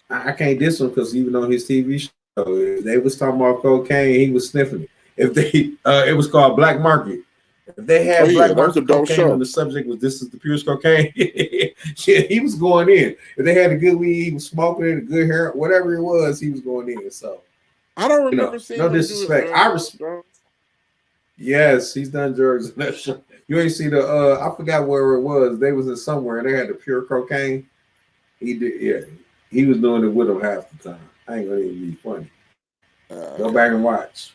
I can't diss him because even on his TV show, if they was talking about cocaine, he was sniffing it. If they, it was called Black Market. If they had Black Market cocaine and the subject was this is the purest cocaine, yeah, he was going in. If they had a good weed, he was smoking it, a good hair, whatever it was, he was going in. So I don't remember seeing no disrespect. Yes, he's done drugs in that show. You ain't see the I forgot where it was. They was in somewhere and they had the pure cocaine. He did, yeah. He was doing it with him half the time. I ain't gonna even be funny. Go back and watch.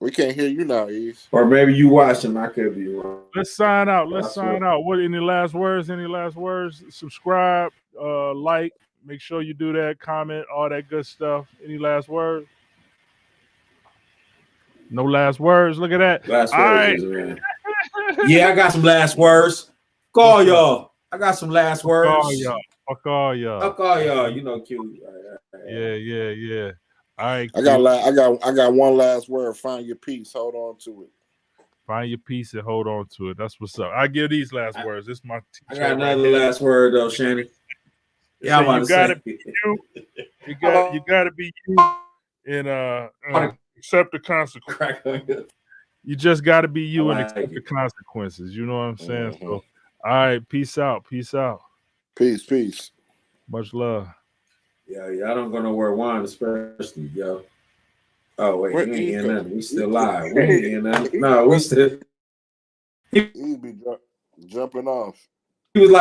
We can't hear you now, Eve. Or maybe you watching. I could be wrong. Let's sign out. What? Any last words? Subscribe, like. Make sure you do that. Comment, all that good stuff. Any last words? No last words. Look at that. Last words, man. Yeah, I got some last words. Call y'all. I got some last words. Fuck all y'all. You know, cute. Yeah. All right. I got one last word. Find your peace. Hold on to it. Find your peace and hold on to it. That's what's up. I give these last words. This is my teacher. I got another last word though, Shannon. Yeah, so you gotta be you. You gotta be you and accept the consequences. You just gotta be you and accept the consequences. You know what I'm saying? So all right, peace out. Peace. Much love. Yeah, I don't go nowhere wine, especially, yo. Oh, wait, we ain't hearing nothing. We still live. We ain't hearing nothing. No, we still. He be jumping off. He was like,